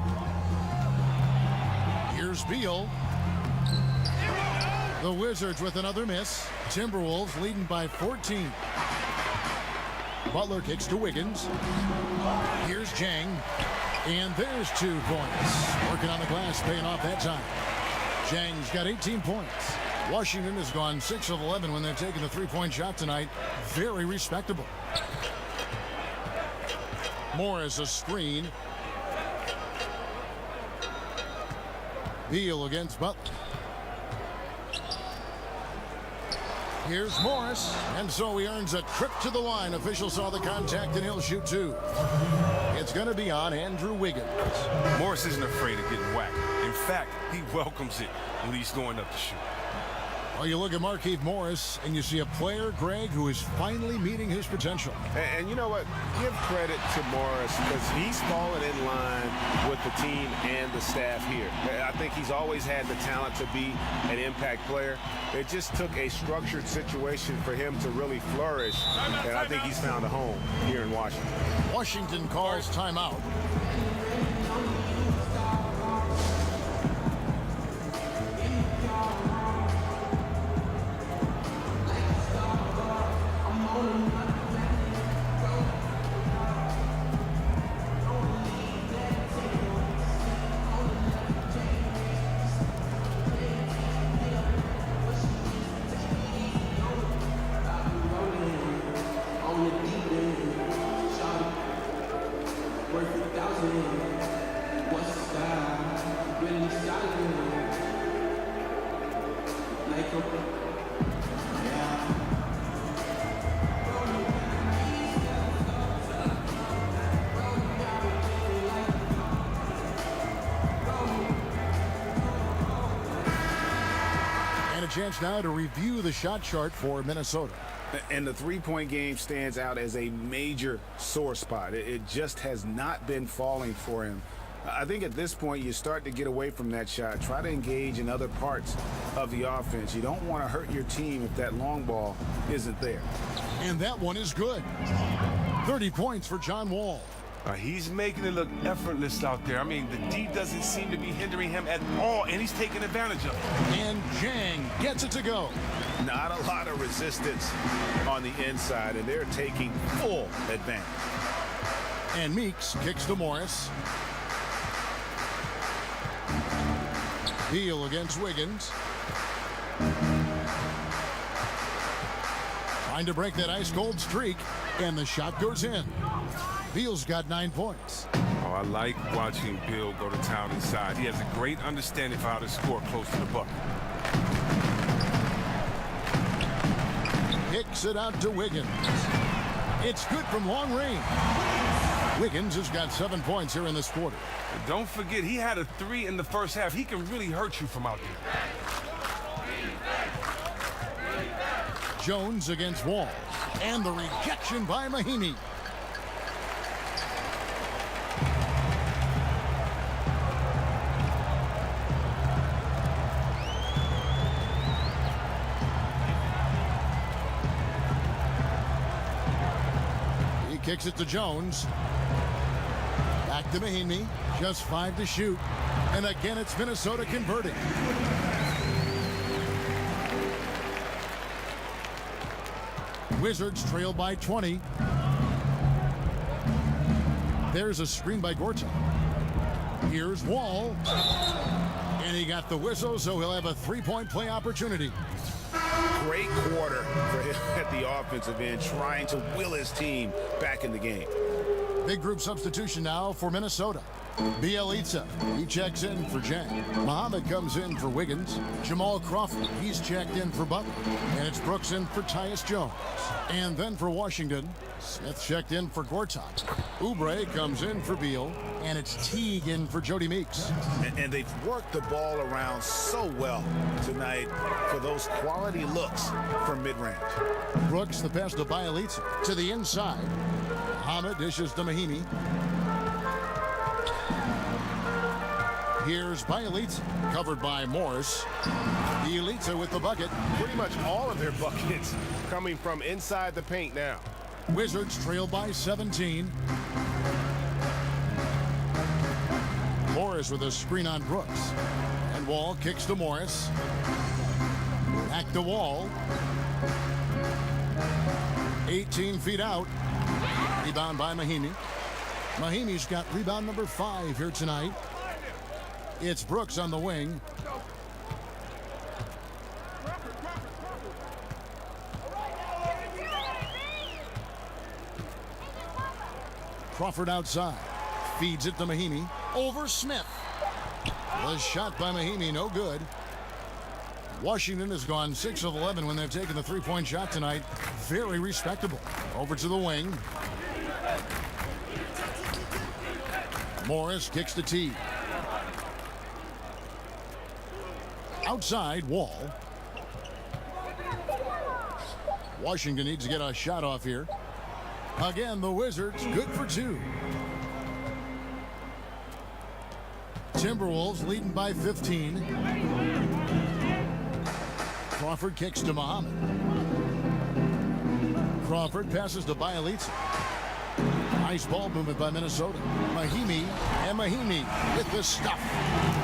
Here's Beal. The Wizards with another miss. Timberwolves leading by 14. Butler kicks to Wiggins. Here's Jang. And there's 2 points. Working on the glass, paying off that time. Jang's got 18 points. Washington has gone 6 of 11 when they're taking the 3-point shot tonight. Very respectable. Morris a screen. Beal against Butler. Here's Morris, and so he earns a trip to the line. Official saw the contact, and he'll shoot 2. It's going to be on Andrew Wiggins. Morris isn't afraid of getting whacked. In fact, he welcomes it when he's going up to shoot. Well, you look at Markieff Morris, and you see a player, Greg, who is finally meeting his potential. And you know what? Give credit to Morris, because he's fallen in line with the team and the staff here. I think he's always had the talent to be an impact player. It just took a structured situation for him to really flourish, and I think he's found a home here in Washington. Washington calls timeout. Chance now to review the shot chart for Minnesota. And the 3-point game stands out as a major sore spot. It just has not been falling for him. I think at this point you start to get away from that shot. Try to engage in other parts of the offense. You don't want to hurt your team if that long ball isn't there. And that one is good. 30 points for John Wall. He's making it look effortless out there. I mean, the D doesn't seem to be hindering him at all, and he's taking advantage of it. And Jang gets it to go. Not a lot of resistance on the inside, and they're taking full advantage. And Meeks kicks to Morris. Beal against Wiggins. trying to break that ice-cold streak, and the shot goes in. Beal's got 9 points. Oh, I like watching Bill go to town inside. He has a great understanding for how to score close to the bucket. Kicks it out to Wiggins. It's good from long range. Wiggins has got 7 points here in this quarter. And don't forget, he had a 3 in the first half. He can really hurt you from out there. Jones against Wall. And the rejection by Mahinmi. Kicks it to Jones. Back to Mahinmi. Just 5 to shoot. And again, it's Minnesota converting. Wizards trail by 20. There's a screen by Gortat. Here's Wall. And he got the whistle, so he'll have a 3-point play opportunity. Great quarter for him at the offensive end, trying to will his team back in the game. Big group substitution now for Minnesota. Bielitsa, he checks in for Jang. Muhammad comes in for Wiggins. Jamal Crawford, he's checked in for Butler. And it's Brooks in for Tyus Jones. And then for Washington, Smith checked in for Gortat. Oubre comes in for Beal. And it's Teague in for Jody Meeks. And they've worked the ball around so well tonight for those quality looks from mid-range. Brooks, the pass to Bielitsa. To the inside. Muhammad dishes to Mahinmi. Here's Bielitsa, covered by Morris. Bielitsa with the bucket. Pretty much all of their buckets coming from inside the paint now. Wizards trail by 17. Morris with a screen on Brooks. And Wall kicks to Morris. Back to Wall. 18 feet out. Rebound by Mahinmi. Mahinmi's got rebound number 5 here tonight. It's Brooks on the wing. Crawford outside. Feeds it to Mahinmi. Over Smith. The shot by Mahinmi, no good. Washington has gone 6 of 11 when they've taken the 3-point shot tonight. Very respectable. Over to the wing. Morris kicks to Teague. Outside, Wall. Washington needs to get a shot off here. Again, the Wizards, good for 2. Timberwolves leading by 15. Crawford kicks to Muhammad. Crawford passes to Bielitsa. Nice ball movement by Minnesota. Mahinmi with the stuff.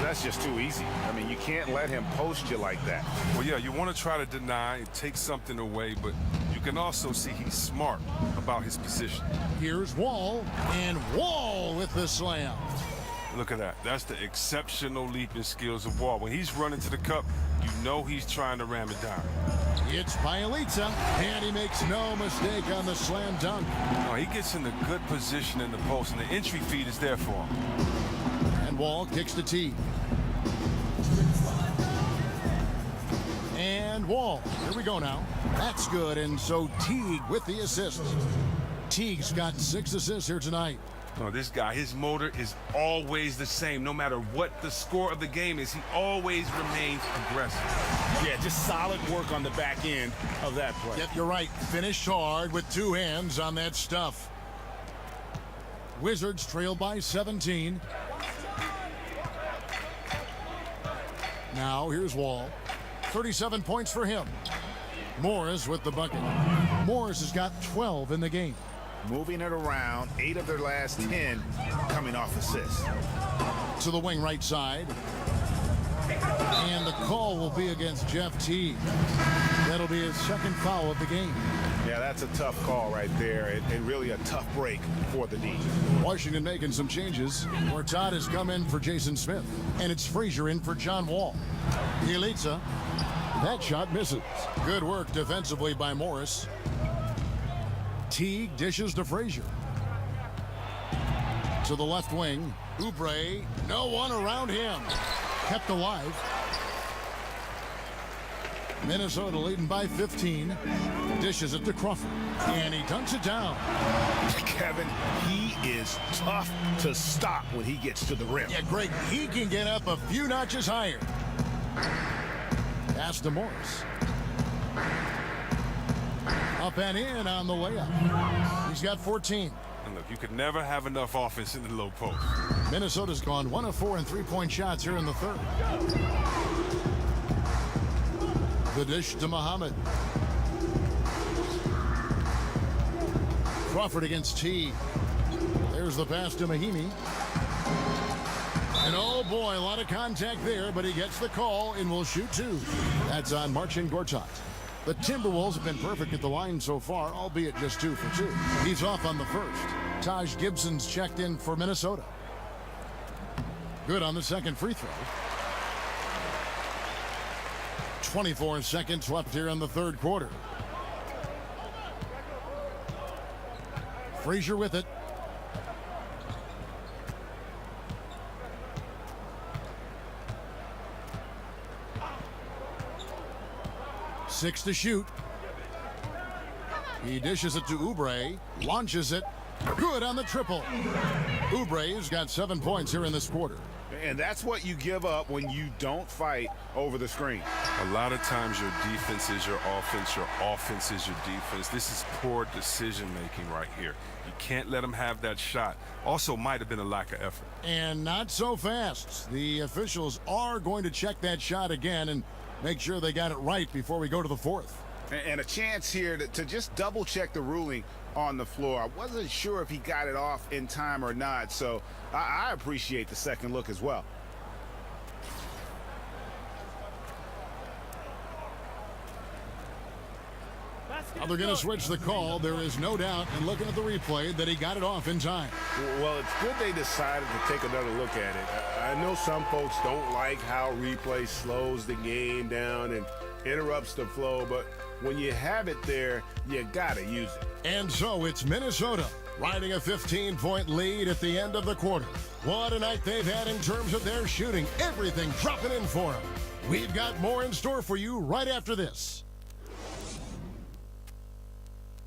That's just too easy. I mean, you can't let him post you like that. Well, yeah, you want to try to deny and take something away, but you can also see he's smart about his position. Here's Wall, and Wall with the slam. Look at that. That's the exceptional leaping skills of Wall. When he's running to the cup, you know he's trying to ram it down. It's Bielitsa, and he makes no mistake on the slam dunk. No, he gets in a good position in the post, and the entry feed is there for him. And Wall kicks to Teague. And Wall, here we go now. That's good, and so Teague with the assist. Teague's got 6 assists here tonight. No, this guy, his motor is always the same. No matter what the score of the game is, he always remains aggressive. Yeah, just solid work on the back end of that play. Yep, you're right. Finished hard with 2 hands on that stuff. Wizards trail by 17. Now, here's Wall. 37 points for him. Morris with the bucket. Morris has got 12 in the game. Moving it around, 8 of their last 10 coming off assists. To the wing right side. And the call will be against Jeff Teague. That'll be his 2nd foul of the game. Yeah, that's a tough call right there, and really a tough break for the D. Washington making some changes. Gortat has come in for Jason Smith. And it's Frazier in for John Wall. Bielitsa. That shot misses. Good work defensively by Morris. Teague dishes to Frazier. To the left wing, Oubre, no one around him. Kept alive. Minnesota leading by 15. Dishes it to Crawford. And he dunks it down. Kevin, he is tough to stop when he gets to the rim. Yeah, Greg, he can get up a few notches higher. Pass to Morris. Up and in on the layup. He's got 14. And look, you could never have enough offense in the low post. Minnesota's gone 1 of 4 in three-point shots here in the third. The dish to Muhammad. Crawford against T. There's the pass to Mahimi. And oh boy, a lot of contact there, but he gets the call and will shoot two. That's on Marcin Gortat. The Timberwolves have been perfect at the line so far, albeit just 2 for 2. He's off on the first. Taj Gibson's checked in for Minnesota. Good on the second free throw. 24 seconds left here in the third quarter. Frazier with it. Six to shoot. He dishes it to Oubre, launches it. Good on the triple. Oubre's got 7 points here in this quarter. And that's what you give up when you don't fight over the screen. A lot of times your defense is your offense is your defense. This is poor decision-making right here. You can't let them have that shot. Also might have been a lack of effort. And not so fast. The officials are going to check that shot again and make sure they got it right before we go to the fourth. And a chance here to just double-check the ruling on the floor. I wasn't sure if he got it off in time or not, so I appreciate the second look as well. Now they're going to switch the call. There is no doubt, and looking at the replay, that he got it off in time. Well, it's good they decided to take another look at it. I know some folks don't like how replay slows the game down and interrupts the flow, but when you have it there, you got to use it. And so it's Minnesota riding a 15-point lead at the end of the quarter. What a night they've had in terms of their shooting. Everything dropping in for them. We've got more in store for you right after this.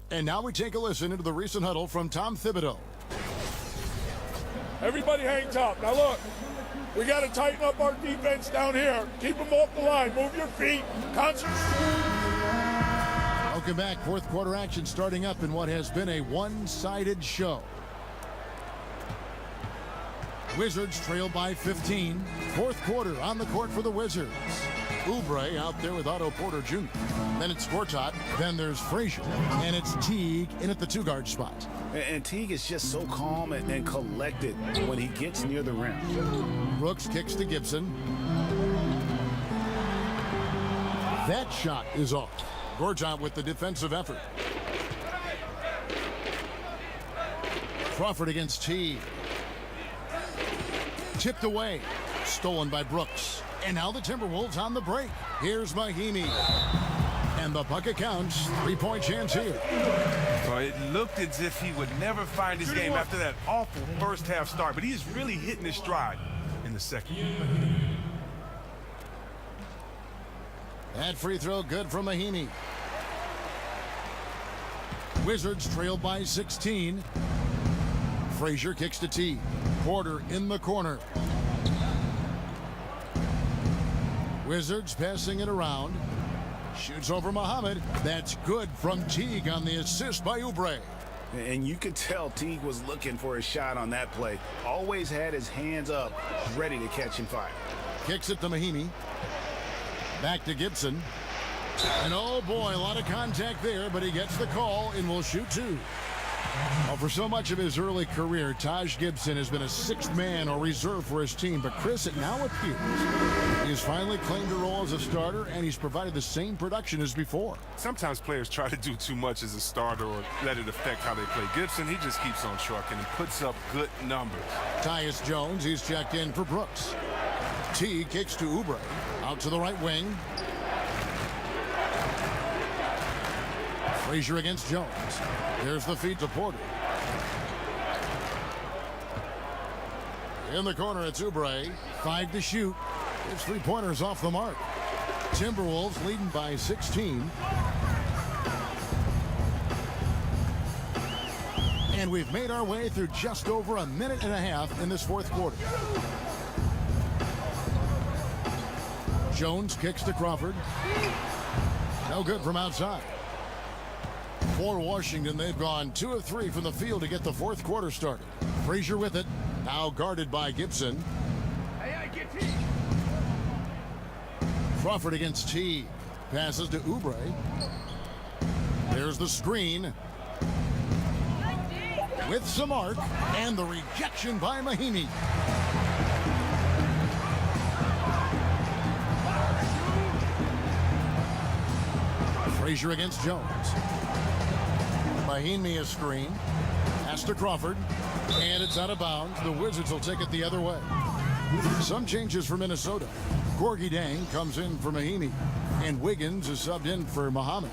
And now we take a listen into the recent huddle from Tom Thibodeau. Everybody hang tough. Now look, we got to tighten up our defense down here. Keep them off the line. Move your feet. Concentrate. Welcome back. Fourth quarter action starting up in what has been a one-sided show. Wizards trail by 15. Fourth quarter on the court for the Wizards. Oubre out there with Otto Porter Jr. Then it's Gortat. Then there's Frazier. And it's Teague in at the two-guard spot. And Teague is just so calm and collected when he gets near the rim. Brooks kicks to Gibson. That shot is off. Gortat with the defensive effort. Crawford against Teague. Tipped away. Stolen by Brooks. And now the Timberwolves on the break. Here's Mahimi. And the bucket counts. 3-point chance here. Well, it looked as if he would never find his game after that awful first half start, but he's really hitting his stride in the second. That free throw good from Mahimi. Wizards trail by 16. Frazier kicks to T. Porter in the corner. Wizards passing it around. Shoots over Muhammad. That's good from Teague on the assist by Oubre. And you could tell Teague was looking for a shot on that play. Always had his hands up, ready to catch and fire. Kicks it to Mahimi. Back to Gibson. And oh boy, a lot of contact there, but he gets the call and will shoot two. Well, for so much of his early career, Taj Gibson has been a sixth man or reserve for his team. But Chris, it now appears he has finally claimed a role as a starter, and he's provided the same production as before. Sometimes players try to do too much as a starter or let it affect how they play. Gibson, he just keeps on trucking and puts up good numbers. Tyus Jones, he's checked in for Brooks. T kicks to Oubre. Out to the right wing. Frazier against Jones. There's the feed to Porter. In the corner, it's Oubre. 5 to shoot. His three-pointers off the mark. Timberwolves leading by 16. And we've made our way through just over a minute and a half in this fourth quarter. Jones kicks to Crawford. No good from outside. For Washington, they've gone 2 of 3 from the field to get the fourth quarter started. Frazier with it. Now guarded by Gibson. Crawford against T. Passes to Oubre. There's the screen. With some arc. And the rejection by Mahinmi. Frazier against Jones. Mahinmi is screen. Pass to Crawford. And it's out of bounds. The Wizards will take it the other way. Some changes for Minnesota. Gorgie Dang comes in for Mahinmi. And Wiggins is subbed in for Muhammad.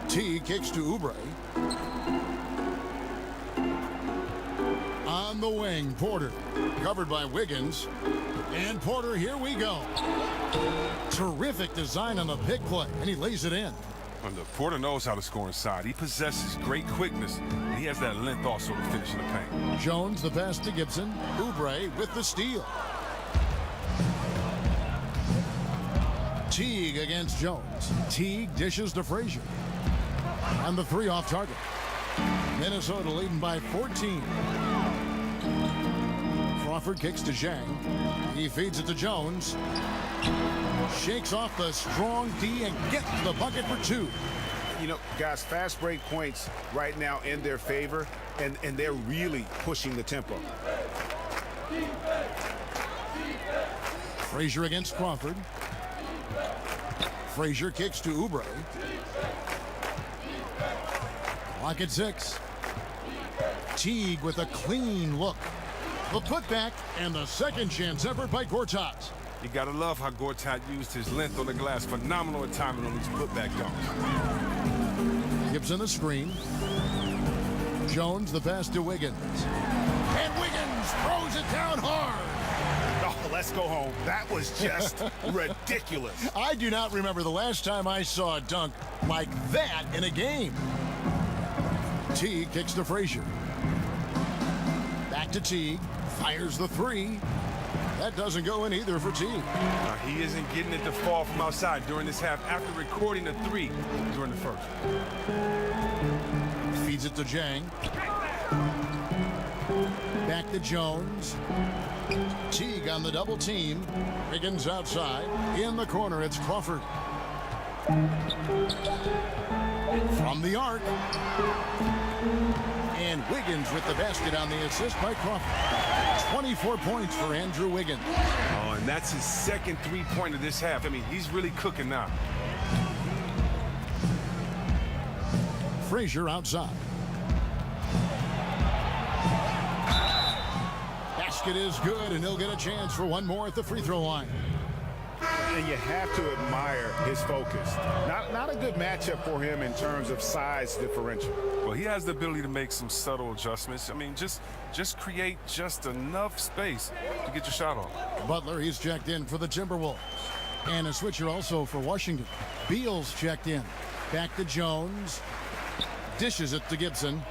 T kicks to Oubre. On the wing, Porter. Covered by Wiggins. And Porter, here we go. Terrific design on the pick play, and he lays it in. And Porter knows how to score inside. He possesses great quickness, and he has that length also to finish in the paint. Jones, the pass to Gibson. Oubre with the steal. Teague against Jones. Teague dishes to Frazier. On the 3 off target. Minnesota leading by 14. Crawford kicks to Zhang. He feeds it to Jones. Shakes off the strong D and gets the bucket for 2. You know, guys, fast break points right now in their favor, and they're really pushing the tempo. Frazier against Crawford. Frazier kicks to Oubre. Clock at 6. Teague with a clean look. The putback and the second chance effort by Gortat. You gotta love how Gortat used his length on the glass. Phenomenal at timing on these putback dunks. Gibson the screen. Jones the pass to Wiggins. And Wiggins throws it down hard. Oh, let's go home. That was just ridiculous. I do not remember the last time I saw a dunk like that in a game. Teague kicks to Frazier. Back to Teague. Fires the 3. That doesn't go in either for Teague. He isn't getting it to fall from outside during this half after recording a 3 during the first. Feeds it to Zhang. Back to Jones. Teague on the double team. Wiggins outside. In the corner, it's Crawford. From the arc. And Wiggins with the basket on the assist by Crawford. 24 points for Andrew Wiggins. Oh, and that's his second 3-pointer this half. I mean, he's really cooking now. Frazier outside. Basket is good, and he'll get a chance for one more at the free throw line. And you have to admire his focus. Not a good matchup for him in terms of size differential. Well, he has the ability to make some subtle adjustments. I mean, just create just enough space to get your shot off. Butler, he's checked in for the Timberwolves. And a switcher also for Washington. Beal's checked in. Back to Jones. Dishes it to Gibson.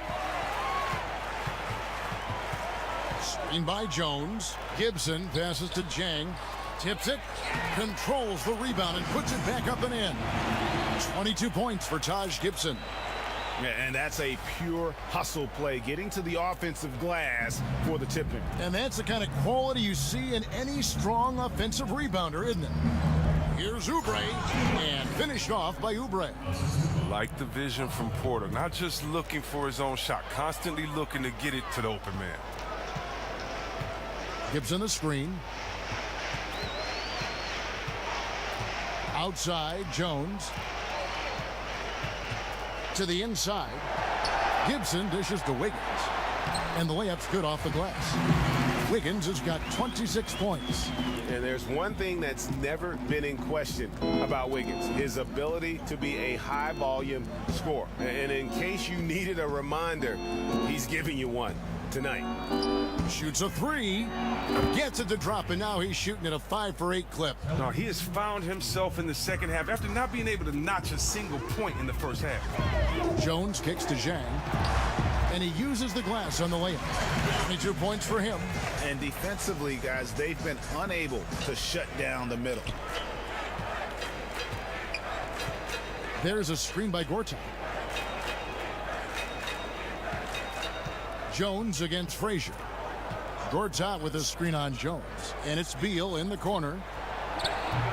Screen by Jones. Gibson passes to Zhang. Tips it, controls the rebound, and puts it back up and in. 22 points for Taj Gibson. Yeah, and that's a pure hustle play, getting to the offensive glass for the tipping. And that's the kind of quality you see in any strong offensive rebounder, isn't it? Here's Oubre, and finished off by Oubre. Like the vision from Porter, not just looking for his own shot, constantly looking to get it to the open man. Gibson the screen. Outside, Jones. To the inside. Gibson dishes to Wiggins. And the layup's good off the glass. Wiggins has got 26 points. And there's one thing that's never been in question about Wiggins, his ability to be a high-volume scorer. And in case you needed a reminder, he's giving you one tonight. Shoots a three, gets it to drop, and now he's shooting at a 5 for 8 clip. No, he has found himself in the second half after not being able to notch a single point in the first half. Jones kicks to Zhang, and he uses the glass on the layup. 22 points for him. And defensively, guys, they've been unable to shut down the middle. There's a screen by Gortat. Jones against Frazier. Gortat with a screen on Jones. And it's Beal in the corner.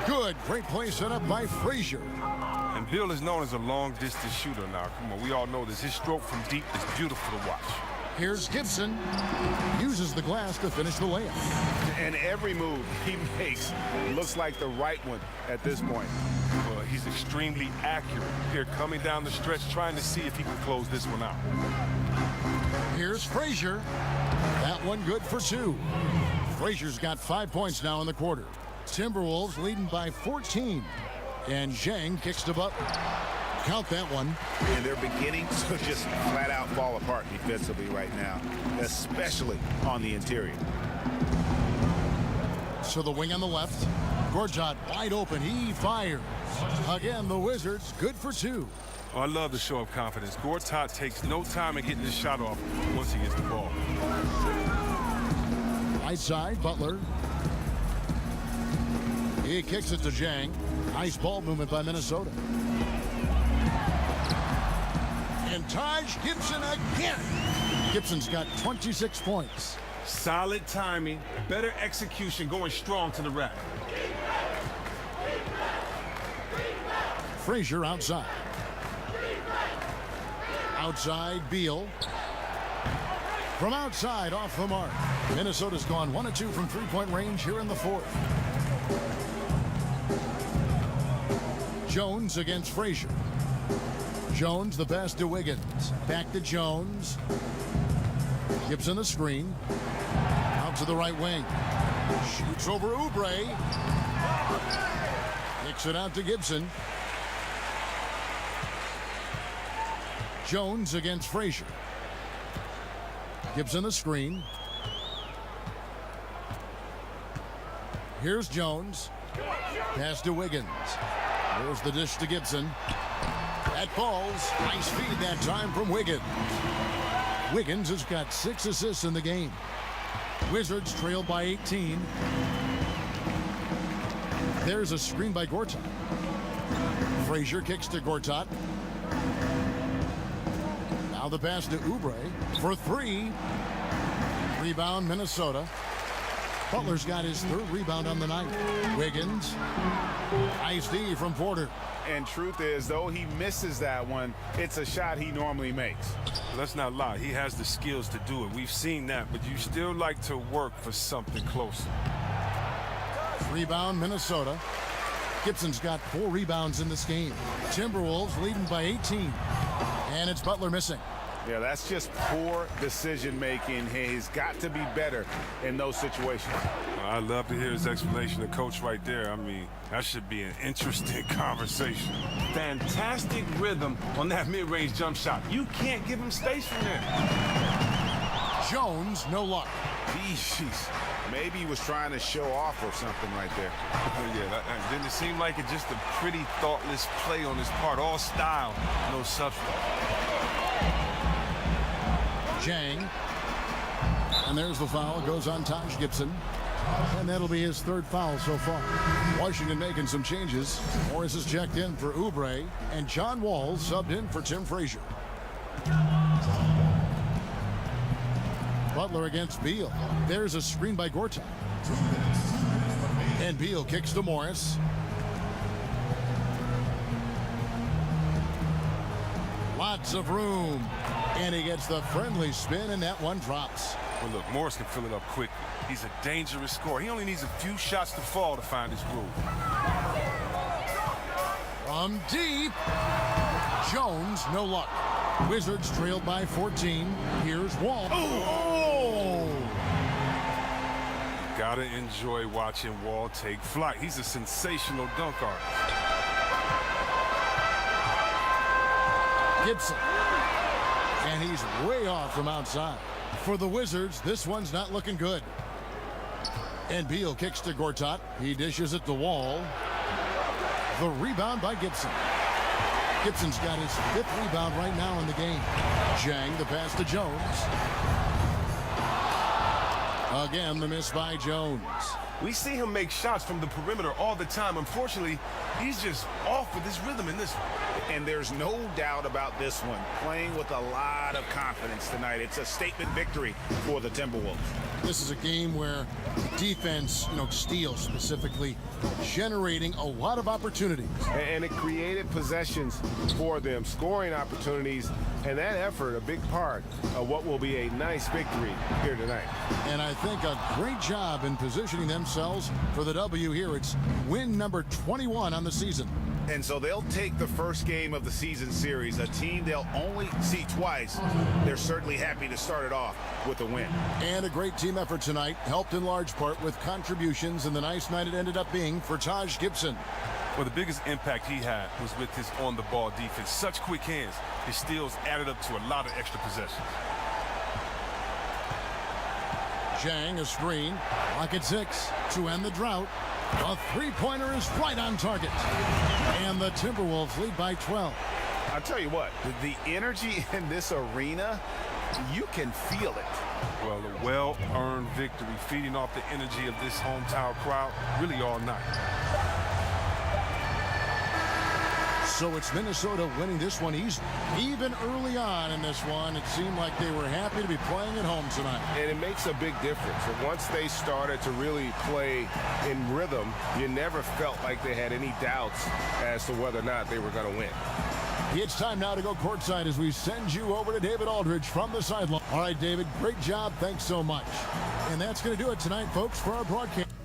Good. Great play set up by Frazier. And Beal is known as a long-distance shooter now. Come on, we all know this. His stroke from deep is beautiful to watch. Here's Gibson. Uses the glass to finish the layup. And every move he makes looks like the right one at this point. Well, he's extremely accurate here, coming down the stretch, trying to see if he can close this one out. Here's Frazier. That one good for 2. Frazier's got 5 points now in the quarter. Timberwolves leading by 14. And Zhang kicks to Butler. Count that one. And they're beginning to just flat out fall apart defensively right now, especially on the interior. So the wing on the left. Gortat wide open. He fires. Again, the Wizards good for 2. Oh, I love the show of confidence. Gortat takes no time in getting his shot off once he gets the ball. Right side, Butler. He kicks it to Zhang. Nice ball movement by Minnesota. And Taj Gibson again. Gibson's got 26 points. Solid timing, better execution, going strong to the rack. Frazier outside. Outside, Beal. From outside, off the mark. Minnesota's gone 1 of 2 from three-point range here in the fourth. Jones against Frazier. Jones the pass to Wiggins. Back to Jones. Gibson the screen. Out to the right wing. Shoots over Oubre. Kicks it out to Gibson. Jones against Frazier. Gibson the screen. Here's Jones. Pass to Wiggins. There's the dish to Gibson. That falls. Nice feed that time from Wiggins. Wiggins has got 6 assists in the game. Wizards trail by 18. There's a screen by Gortat. Frazier kicks to Gortat. Now the pass to Oubre for 3. Rebound Minnesota. Butler's got his 3rd rebound on the night. Wiggins. Nice D from Porter. And truth is, though he misses that one, it's a shot he normally makes. Let's not lie. He has the skills to do it. We've seen that, but you still like to work for something closer. Rebound Minnesota. Gibson's got 4 rebounds in this game. Timberwolves leading by 18. And it's Butler missing. Yeah, that's just poor decision-making. He's got to be better in those situations. I love to hear his explanation of coach right there. I mean, that should be an interesting conversation. Fantastic rhythm on that mid-range jump shot. You can't give him space from there. Jones, no luck. Jeez. Maybe he was trying to show off or something right there. Yeah, didn't it seem like it just a pretty thoughtless play on his part? All style, no substance. Zhang. And there's the foul. Goes on Taj Gibson. And that'll be his 3rd foul so far. Washington making some changes. Morris is checked in for Oubre. And John Wall subbed in for Tim Frazier. Butler against Beal. There's a screen by Gortat. And Beal kicks to Morris. Lots of room. And he gets the friendly spin, and that one drops. Well, look, Morris can fill it up quick. He's a dangerous scorer. He only needs a few shots to fall to find his groove. From deep. Jones, no luck. Wizards trailed by 14. Here's Wall. Oh! Gotta enjoy watching Wall take flight. He's a sensational dunk artist. Gibson. And he's way off from outside. For the Wizards, this one's not looking good. And Beal kicks to Gortat. He dishes at the Wall. The rebound by Gibson. Gibson's got his 5th rebound right now in the game. Zhang, the pass to Jones. Again, the miss by Jones. We see him make shots from the perimeter all the time. Unfortunately, he's just off with his rhythm in this one. And there's no doubt about this one. Playing with a lot of confidence tonight. It's a statement victory for the Timberwolves. This is a game where defense, steals specifically, generating a lot of opportunities. And it created possessions for them, scoring opportunities, and that effort a big part of what will be a nice victory here tonight. And I think a great job in positioning themselves for the W here. It's win number 21 on the season. And so they'll take the first game of the season series, a team they'll only see twice. They're certainly happy to start it off with a win. And a great team effort tonight, helped in large part with contributions, and the nice night it ended up being for Taj Gibson. Well, the biggest impact he had was with his on-the-ball defense. Such quick hands. His steals added up to a lot of extra possessions. Zhang, a screen. Clock at 6 to end the drought. A three-pointer is right on target. And the Timberwolves lead by 12. I'll tell you what, the energy in this arena, you can feel it. Well, a well-earned victory, feeding off the energy of this hometown crowd really all night. So it's Minnesota winning this one easily. Even early on in this one, it seemed like they were happy to be playing at home tonight. And it makes a big difference. And once they started to really play in rhythm, you never felt like they had any doubts as to whether or not they were going to win. It's time now to go courtside as we send you over to David Aldridge from the sideline. All right, David, great job. Thanks so much. And that's going to do it tonight, folks, for our broadcast.